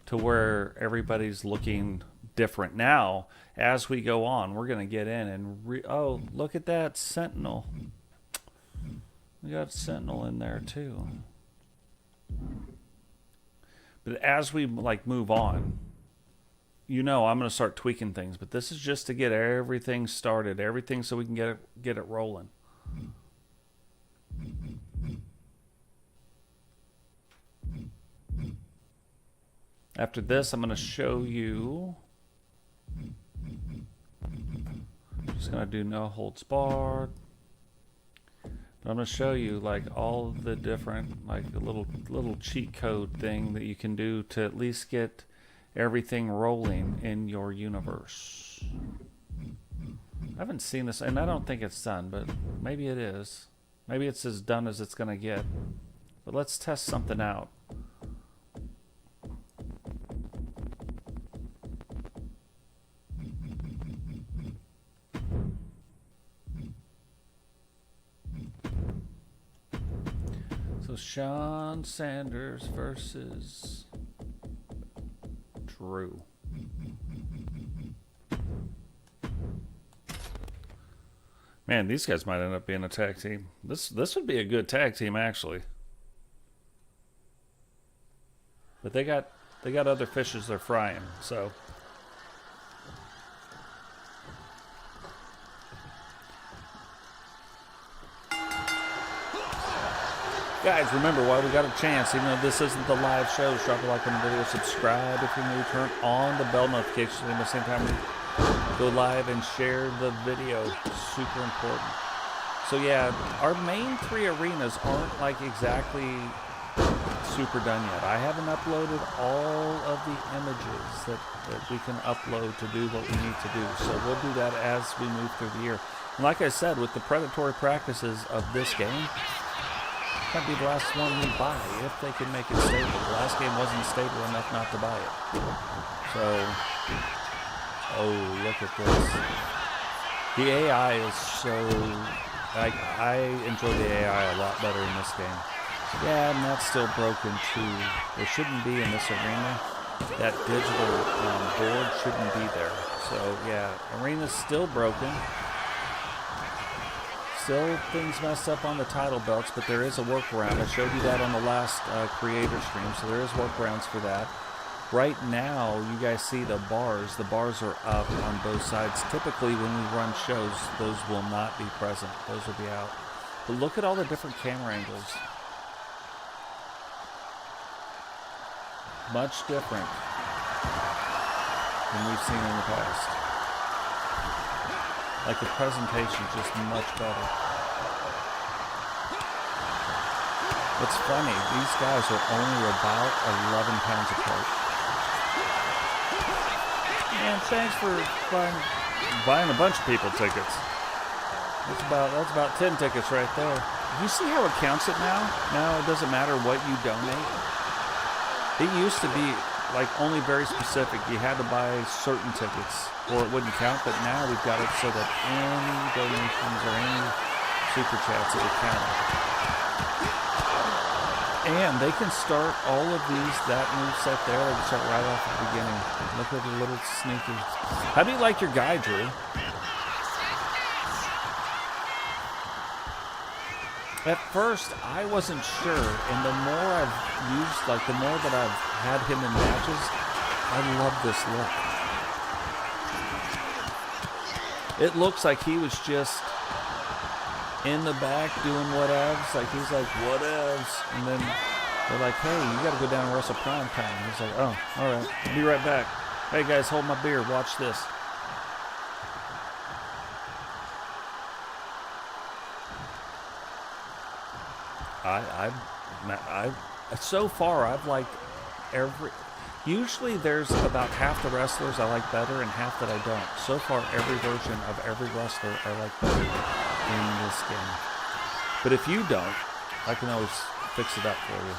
to where everybody's looking different. Now, as we go on, we're going to get in and oh, look at that Sentinel. We got Sentinel in there too. But as we like move on, you know, I'm going to start tweaking things, but this is just to get everything started, everything so we can get it rolling. After this, I'm going to show you. Just going to do no holds barred. But I'm going to show you like all of the different, like a little cheat code thing that you can do to at least get everything rolling in your universe. I haven't seen this, and I don't think it's done, but maybe it is. Maybe it's as done as it's going to get. But let's test something out. So Sean Sanders versus Drew. Man, these guys might end up being a tag team. This would be a good tag team, actually. But they got other fishes they're frying, so. Guys, remember, while we got a chance, even though this isn't the live show, drop a like on the video, subscribe if you're new, turn on the bell notifications at the same time we go live, and share the video. Super important. So yeah, our main 3 arenas aren't like exactly super done yet. I haven't uploaded all of the images that we can upload to do what we need to do. So we'll do that as we move through the year. And like I said, with the predatory practices of this game, might be the last one we buy if they can make it stable. The last game wasn't stable enough not to buy it. So, oh, look at this. The AI is so, like, I enjoy the AI a lot better in this game. Yeah, and that's still broken too. There shouldn't be in this arena. That digital board shouldn't be there. So yeah, arena's still broken. Still things messed up on the title belts, but there is a workaround. I showed you that on the last creator stream, so there is workarounds for that. Right now, you guys see the bars. The bars are up on both sides. Typically, when we run shows, those will not be present. Those will be out. But look at all the different camera angles. Much different than we've seen in the past. Like the presentation, just much better. What's funny, these guys are only about 11 pounds apart. Man, thanks for buying a bunch of people tickets. That's about 10 tickets right there. You see how it counts it now? Now it doesn't matter what you donate. It used to be like only very specific. You had to buy certain tickets or it wouldn't count, but now we've got it so that any donations or any super chats, it would count. And they can start all of these, that moveset there, they can start right off at the beginning. Look at the little sneaky. How do you like your guy, Drew? At first, I wasn't sure, and the more I've used, like the more that I've had him in matches, I love this look. It looks like he was just in the back doing whatevs, like he's like, whatevs, and then they're like, hey, you gotta go down and wrestle prime time. He's like, oh, alright, I'll be right back. Hey guys, hold my beer, watch this. So far I've liked every. Usually there's about half the wrestlers I like better and half that I don't. So far every version of every wrestler I like better in this game. But if you don't, I can always fix it up for you.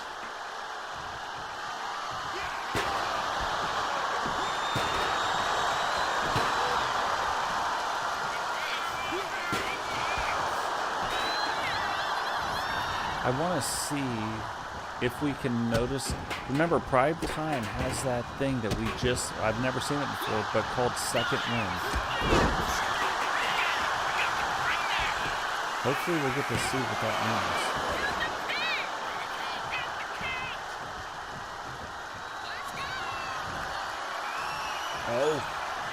I want to see if we can notice. Remember, Prime Time has that thing that I've never seen it before, but called Second Wind. Hopefully we'll get to see what that means. Oh,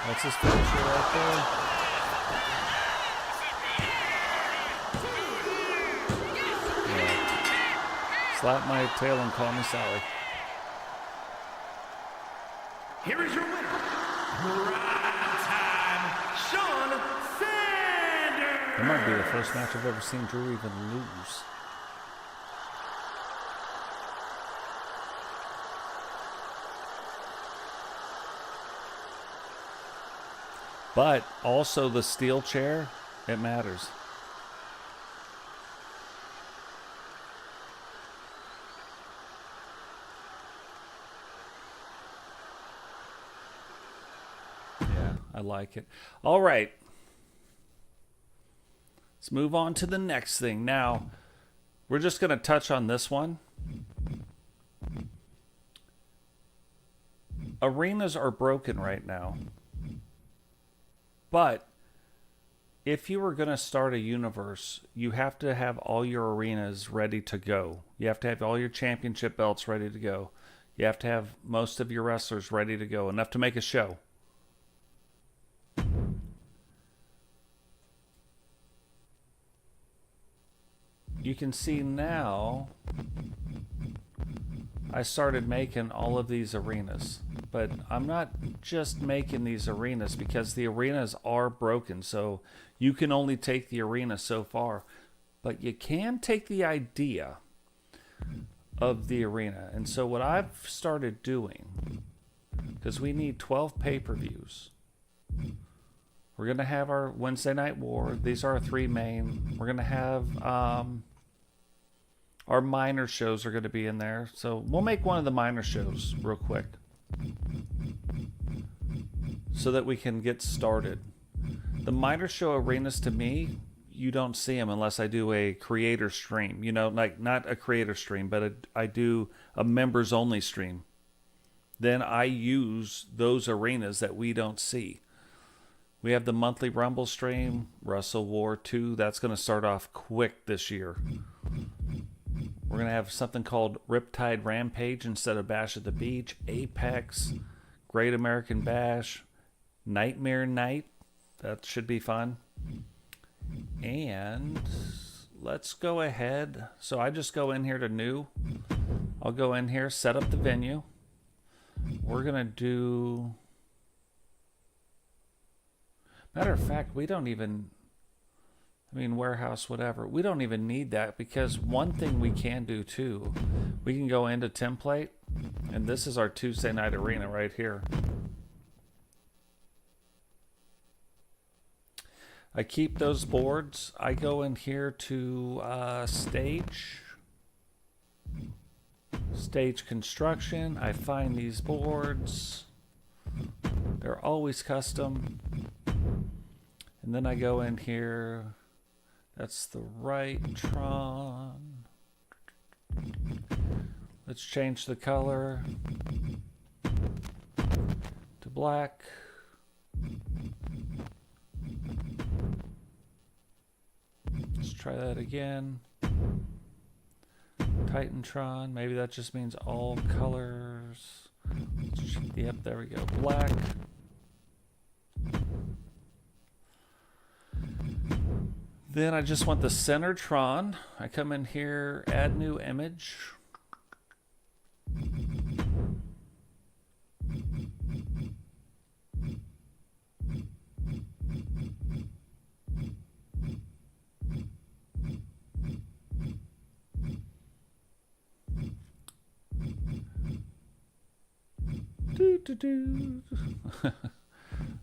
that's his finisher right there. Slap my tail and call me Sally. Here is your winner, Prime Time, Sean Sanders. That might be the first match I've ever seen Drew even lose. But also the steel chair, it matters. I like it. All right. Let's move on to the next thing. Now, we're just going to touch on this one. Arenas are broken right now. But if you were going to start a universe, you have to have all your arenas ready to go. You have to have all your championship belts ready to go. You have to have most of your wrestlers ready to go, enough to make a show. You can see now I started making all of these arenas, but I'm not just making these arenas because the arenas are broken, so you can only take the arena so far, but you can take the idea of the arena. And so what I've started doing, because we need 12 pay-per-views, we're going to have our Wednesday Night War. These are our 3 main. We're going to have our minor shows are going to be in there. So we'll make one of the minor shows real quick so that we can get started. The minor show arenas, to me, you don't see them unless I do a creator stream. You know, like not a creator stream, but I do a members only stream. Then I use those arenas that we don't see. We have the monthly Rumble stream, Wrestle War 2. That's going to start off quick this year. We're going to have something called Riptide Rampage instead of Bash at the Beach, Apex, Great American Bash, Nightmare Night. That should be fun. And let's go ahead. So I just go in here to new. I'll go in here, set up the venue. We're going to do... Matter of fact, we don't even... warehouse, whatever. We don't even need that because one thing we can do too, we can go into template, and this is our Tuesday night arena right here. I keep those boards. I go in here to stage construction. I find these boards. They're always custom. And then I go in here. That's the right Tron. Let's change the color to black. Let's try that again. Titantron. Maybe that just means all colors. Yep, there we go. Black. Then I just want the center Tron. I come in here, add new image.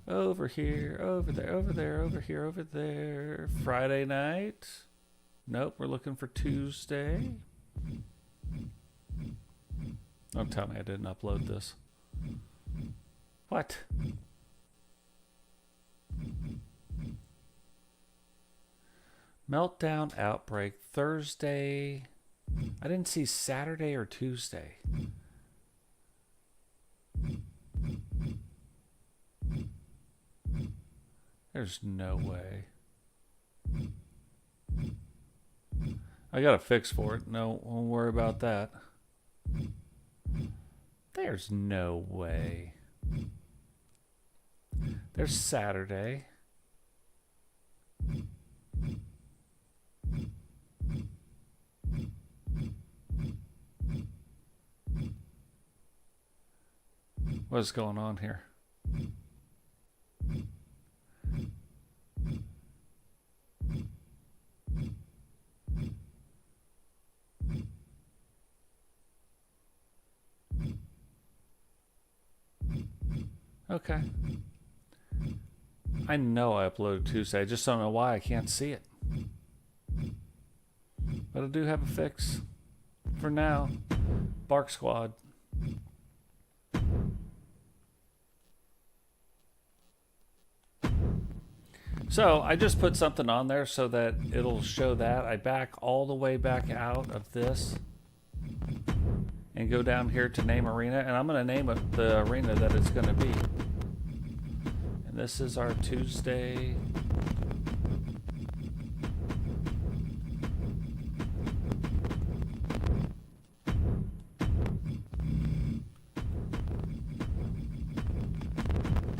Over here, over there, over there, over here, over there. Friday night. Nope, we're looking for Tuesday. Don't tell me I didn't upload this. What? Meltdown Outbreak Thursday. I didn't see Saturday or Tuesday. There's no way. I got a fix for it. No, won't worry about that. There's no way. There's Saturday. What's going on here? Okay. I know I uploaded Tuesday. I just don't know why I can't see it. But I do have a fix for now. Bark Squad. So I just put something on there so that it'll show that. I back all the way back out of this and go down here to name arena, and I'm going to name it the arena that it's going to be. And this is our Tuesday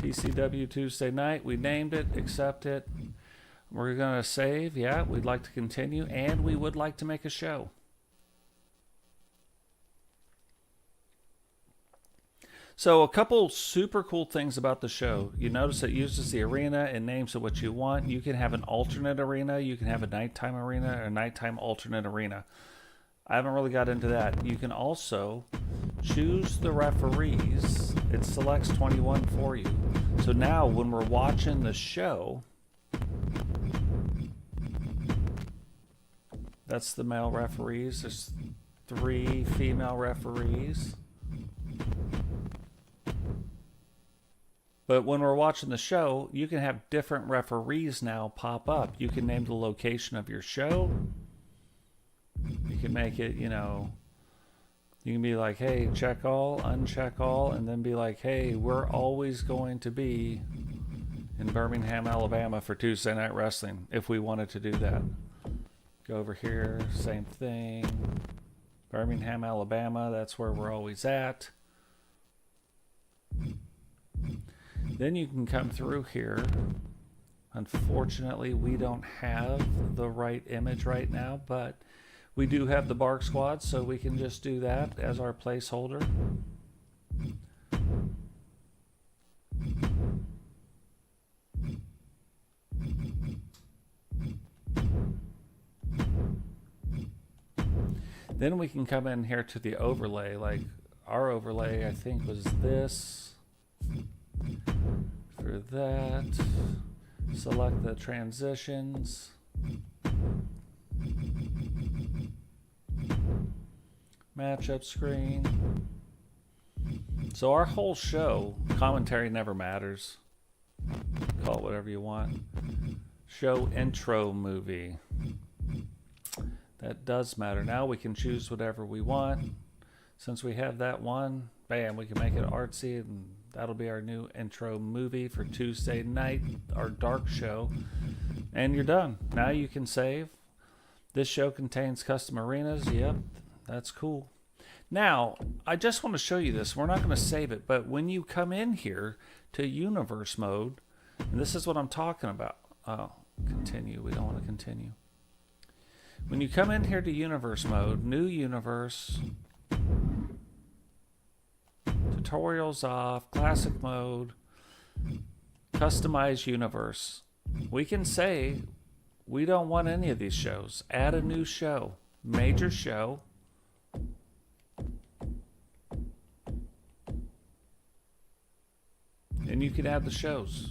TCW Tuesday night. We named it. Accept it. We're going to save. Yeah, we'd like to continue. And we would like to make a show. So a couple super cool things about the show. You notice it uses the arena and names it what you want. You can have an alternate arena. You can have a nighttime arena or a nighttime alternate arena. I haven't really got into that. You can also choose the referees. It selects 21 for you. So now when we're watching the show, that's the male referees. There's 3 female referees. But when we're watching the show, you can have different referees now pop up. You can name the location of your show. You can make it, you know, you can be like, hey, check all, uncheck all, and then be like, hey, we're always going to be in Birmingham, Alabama for Tuesday Night Wrestling, if we wanted to do that. Go over here, same thing. Birmingham, Alabama, that's where we're always at. Then you can come through here. Unfortunately, we don't have the right image right now, but we do have the Bark Squad, so we can just do that as our placeholder. Then we can come in here to the overlay. Like our overlay, I think, was this. For that, select the transitions. Matchup screen. So our whole show, commentary never matters. Call it whatever you want. Show intro movie. That does matter. Now we can choose whatever we want. Since we have that one, bam, we can make it artsy, and that'll be our new intro movie for Tuesday night, our dark show. And you're done. Now you can save. This show contains custom arenas. Yep, that's cool. Now, I just want to show you this. We're not going to save it, but when you come in here to universe mode, and this is what I'm talking about. Oh, continue. We don't want to continue. When you come in here to universe mode, new universe, tutorials off, classic mode, customize universe. We can say we don't want any of these shows. Add a new show, major show. And you can add the shows,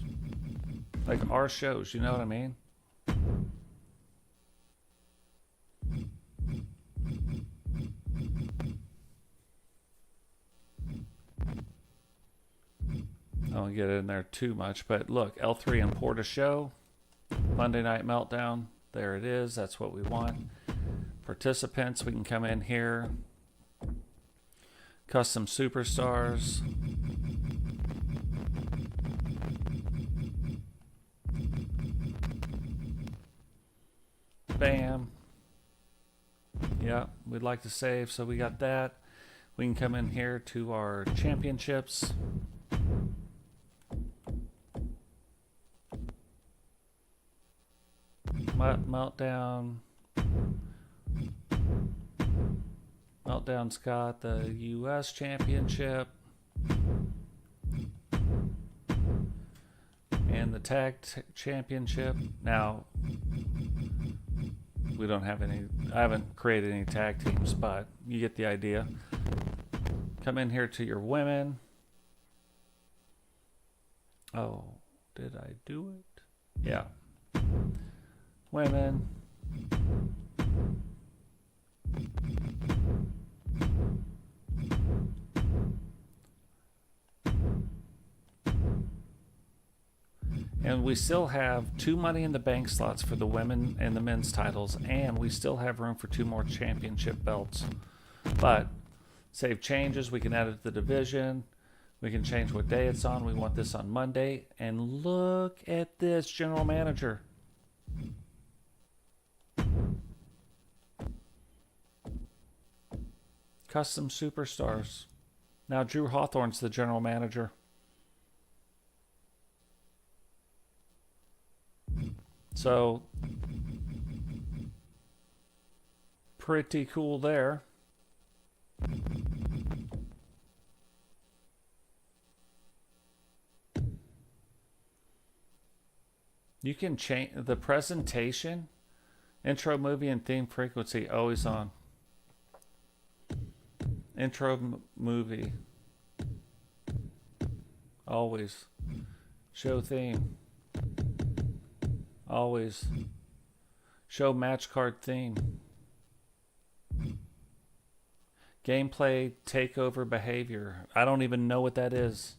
like our shows, you know what I mean? I don't get in there too much, but look, L3 import a show, Monday Night Meltdown, there it is, that's what we want. Participants, we can come in here, custom superstars, bam, yeah, we'd like to save, so we got that. We can come in here to our championships. Meltdown. Meltdown's got the U.S. Championship and the Tag Championship. Now, we don't have any, I haven't created any tag teams, but you get the idea. Come in here to your women. Oh, did I do it? Yeah. Women. And we still have 2 Money in the Bank slots for the women and the men's titles, and we still have room for 2 more championship belts. But save changes, we can edit the division, we can change what day it's on. We want this on Monday. And look at this, general manager. Custom superstars. Now Drew Hawthorne's the general manager. So pretty cool there. You can change the presentation, intro, movie, and theme frequency always on. Intro movie always. Show theme always. Show match card theme. Gameplay takeover behavior. I don't even know what that is.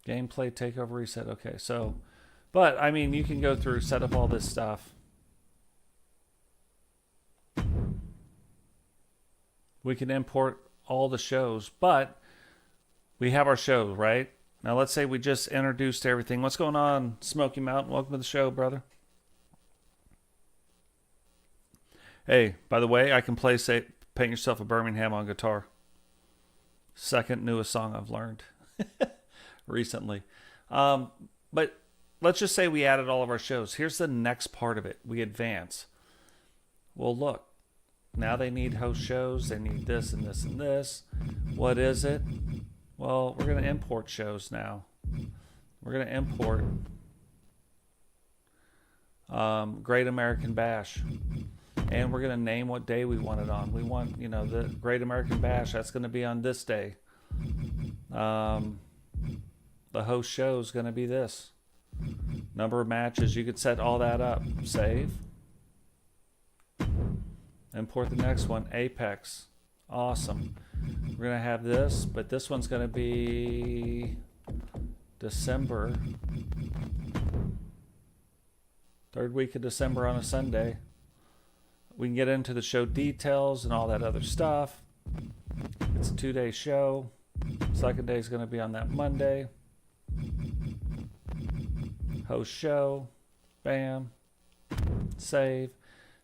Gameplay takeover reset. Okay, so, but I mean, you can go through, set up all this stuff. We can import all the shows, but we have our shows, right? Now, let's say we just introduced everything. What's going on, Smoky Mountain? Welcome to the show, brother. Hey, by the way, I can play Paint Yourself a Birmingham on guitar. Second newest song I've learned recently. But let's just say we added all of our shows. Here's the next part of it. We advance. Well, look. Now they need host shows. They need this and this and this. What is it? Well, we're going to import shows now. We're going to import Great American Bash. And we're going to name what day we want it on. We want, the Great American Bash. That's going to be on this day. The host show is going to be this. Number of matches. You could set all that up. Save. Import the next one. Apex. Awesome. We're going to have this, but this one's going to be December. Third week of December on a Sunday. We can get into the show details and all that other stuff. It's a 2-day show. Second day is going to be on that Monday. Host show. Bam. Save.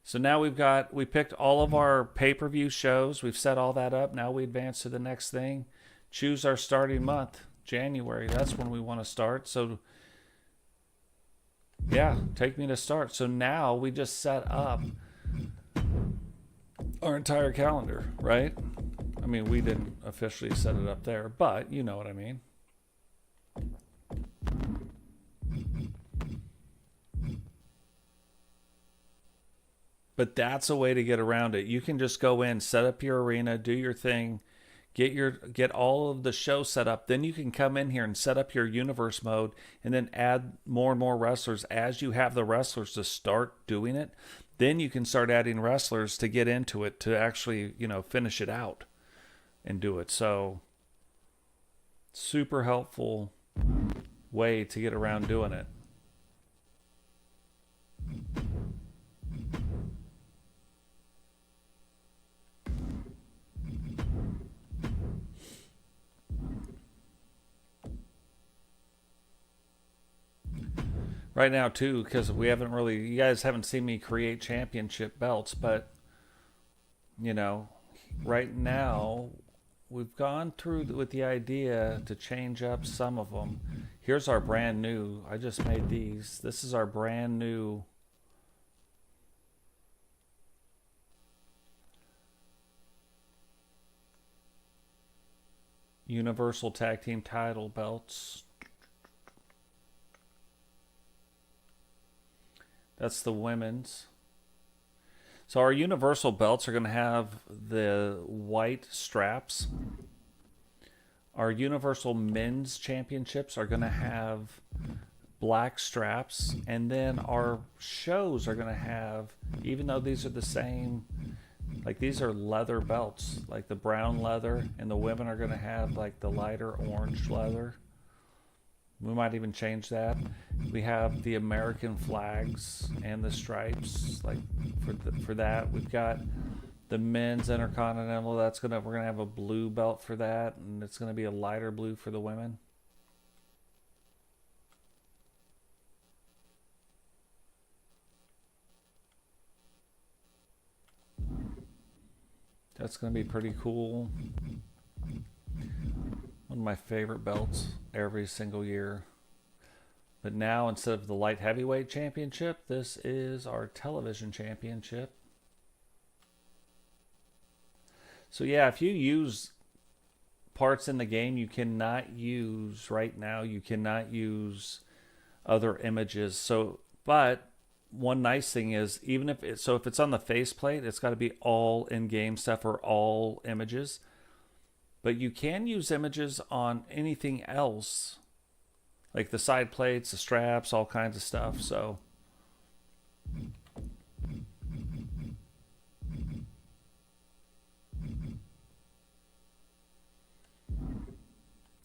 So now we picked all of our pay-per-view shows. We've set all that up. Now we advance to the next thing. Choose our starting month. January. That's when we want to start. So yeah, take me to start. So now we just set up our entire calendar, right? I mean, we didn't officially set it up there, but you know what I mean. But that's a way to get around it. You can just go in, set up your arena, do your thing, get all of the show set up. Then you can come in here and set up your universe mode and then add more and more wrestlers as you have the wrestlers to start doing it. Then you can start adding wrestlers to get into it, to actually, finish it out and do it. So super helpful way to get around doing it. Right now, too, because you guys haven't seen me create championship belts, but, right now, we've gone through with the idea to change up some of them. Here's our brand new, I just made these. This is our brand new Universal Tag Team title belts. That's the women's. So our universal belts are going to have the white straps. Our universal men's championships are going to have black straps. And then our shows are going to have, even though these are the same, like these are leather belts, like the brown leather, and the women are going to have like the lighter orange leather. We might even change that. We have the American flags and the stripes, like for that. We've got the men's intercontinental. We're gonna have a blue belt for that, and it's gonna be a lighter blue for the women. That's gonna be pretty cool. One of my favorite belts every single year. But now, instead of the light heavyweight championship, this is our television championship. So yeah, if you use parts in the game, you cannot use, right now, you cannot use other images. So, but one nice thing is, even if if it's on the faceplate, it's got to be all in-game stuff or all images. But you can use images on anything else, like the side plates, the straps, all kinds of stuff. So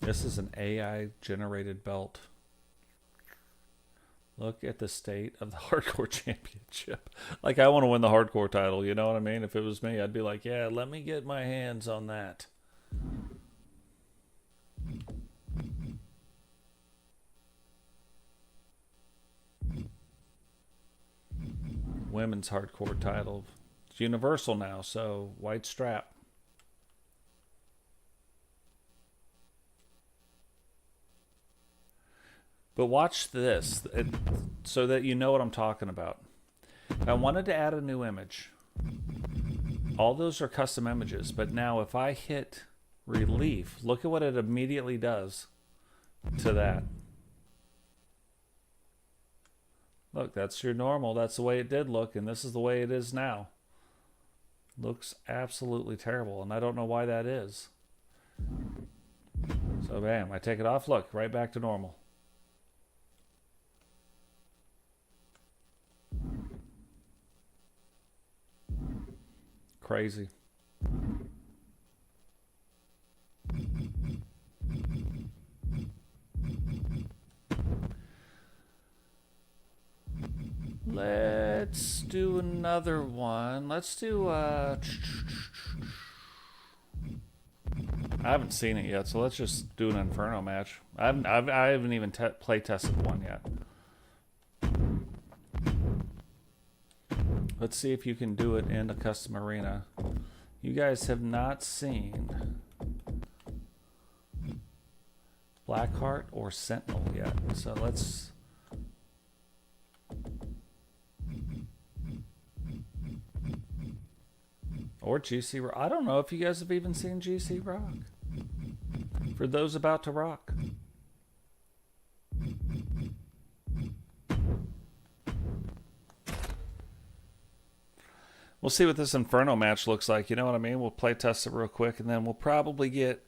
this is an AI generated belt. Look at the state of the hardcore championship. Like, I want to win the hardcore title, you know what I mean? If it was me, I'd be like, yeah, let me get my hands on that. Women's hardcore title. It's universal now, so white strap. But watch this, so that you know what I'm talking about. I wanted to add a new image. All those are custom images, but now if I hit relief, look at what it immediately does to that. Look, that's your normal. That's the way it did look, and this is the way it is now. Looks absolutely terrible, and I don't know why that is. So bam, I take it off. Look, right back to normal. Crazy. Let's do another one. Let's do I haven't seen it yet, so let's just do an Inferno match. I haven't even play tested one yet. Let's see if you can do it in a custom arena. You guys have not seen Blackheart or Sentinel yet, so let's. Or GC Rock. I don't know if you guys have even seen GC Rock. For those about to rock. We'll see what this Inferno match looks like. You know what I mean? We'll play test it real quick, and then we'll probably get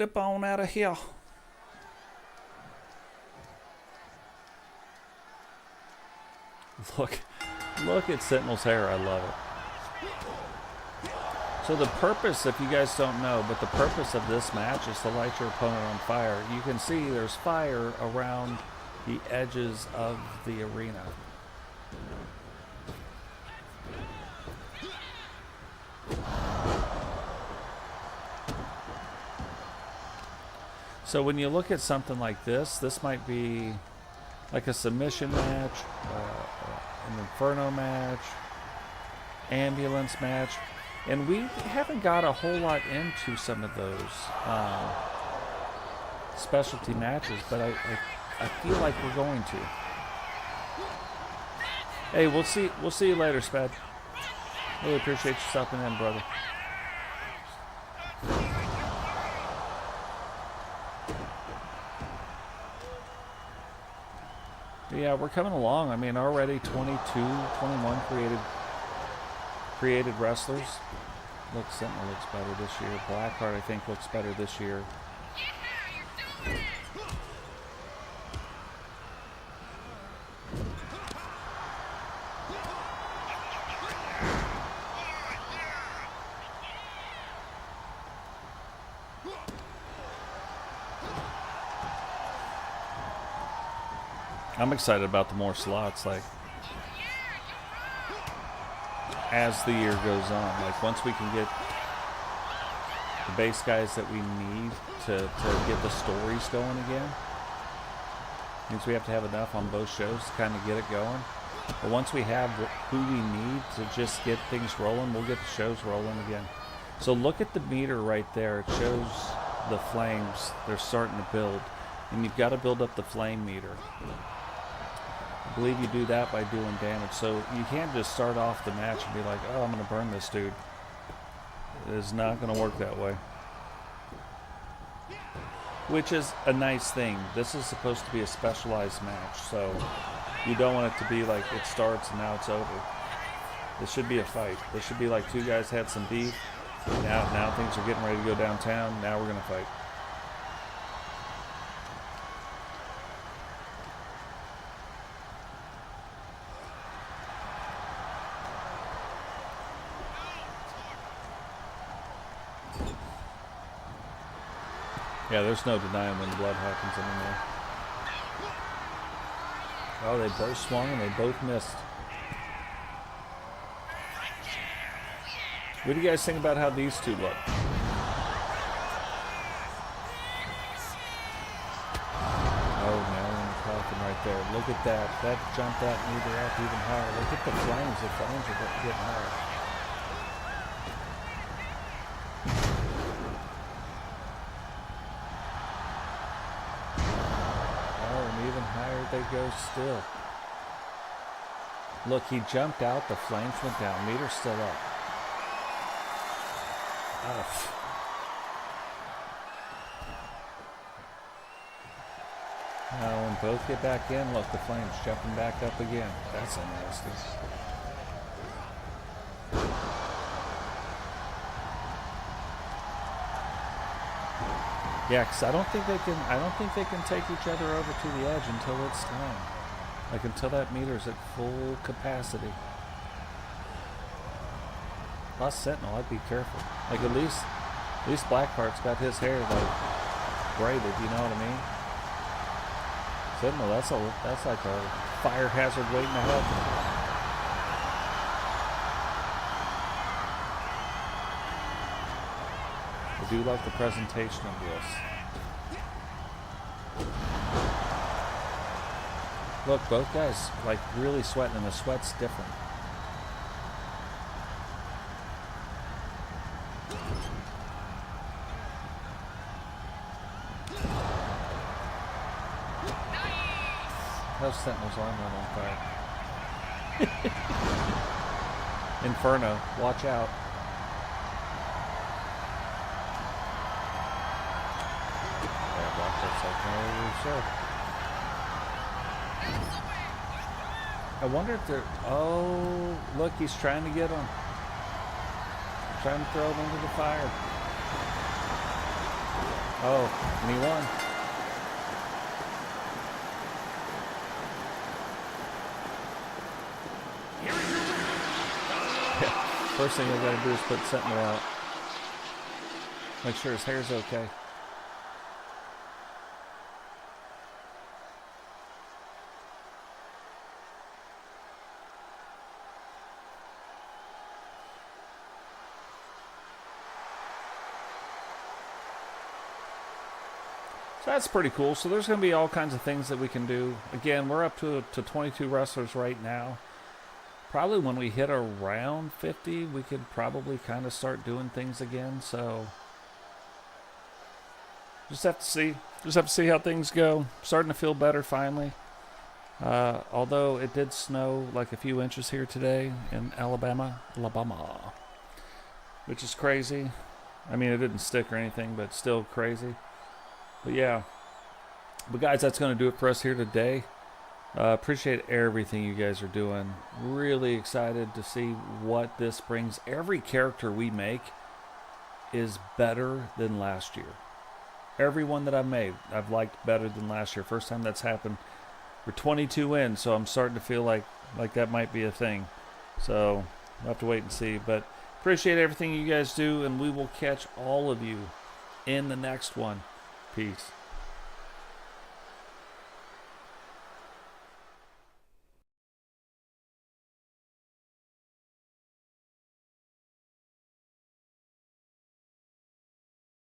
up on out of here. Look at Sentinel's hair. I love it. So the purpose, if you guys don't know, but the purpose of this match is to light your opponent on fire. You can see there's fire around the edges of the arena. So when you look at something like this, this might be like a submission match, an Inferno match, ambulance match. And we haven't got a whole lot into some of those specialty matches, but I feel like we're going to. Hey, we'll see you later, Spad. Really appreciate you stopping in, brother. But yeah, we're coming along. I mean, already 22, 21 created wrestlers. Look, Sentinel looks better this year. Blackheart, I think, looks better this year. I'm excited about the more slots, like, as the year goes on. Like, once we can get the base guys that we need to get the stories going again, means we have to have enough on both shows to kind of get it going. But once we have who we need to just get things rolling, we'll get the shows rolling again. So look at the meter right there. It shows the flames. They're starting to build. And you've got to build up the flame meter. I believe you do that by doing damage. So you can't just start off the match and be like, oh, I'm going to burn this dude. It is not going to work that way. Which is a nice thing. This is supposed to be a specialized match, so you don't want it to be like it starts and now it's over. This should be a fight. This should be like two guys had some beef. Now things are getting ready to go downtown. Now we're going to fight. Yeah, there's no denying when the blood happens anymore. Oh, they both swung and they both missed. What do you guys think about how these two look? Oh, now we're in the coffin right there. Look at that. That jumped that meter up even higher. Look at the flames. The flames are getting higher. They go still. Look, he jumped out, the flames went down, meter's still up. Oh. Now when both get back in, look, the flames jumping back up again. That's nasty. Yeah, because I don't think they can take each other over to the edge until it's time. Like until that meter's at full capacity. Plus Sentinel, I'd be careful. Like at least Blackheart's got his hair like braided, you know what I mean? Sentinel, that's like a fire hazard waiting to happen. I do like the presentation of this. Look, both guys like really sweating, and the sweat's different. How's Sentinel's arm on fire? Inferno, watch out. I wonder if they're... Oh, look, he's trying to get him. Trying to throw him into the fire. Oh, and he won. Yeah. First thing I gotta do is put Sentinel out. Make sure his hair's okay. So that's pretty cool. So there's going to be all kinds of things that we can do. Again, we're up to 22 wrestlers right now. Probably when we hit around 50, we could probably kind of start doing things again. So just have to see. Just have to see how things go. Starting to feel better finally. Although it did snow like a few inches here today in Alabama, which is crazy. I mean, it didn't stick or anything, but still crazy. But yeah, but guys, that's going to do it for us here today. Appreciate everything you guys are doing. Really excited to see what this brings. Every character we make is better than last year. Every one that I've made, I've liked better than last year. First time that's happened. We're 22 in, so I'm starting to feel like that might be a thing. So we'll have to wait and see. But appreciate everything you guys do, and we will catch all of you in the next one. Peace.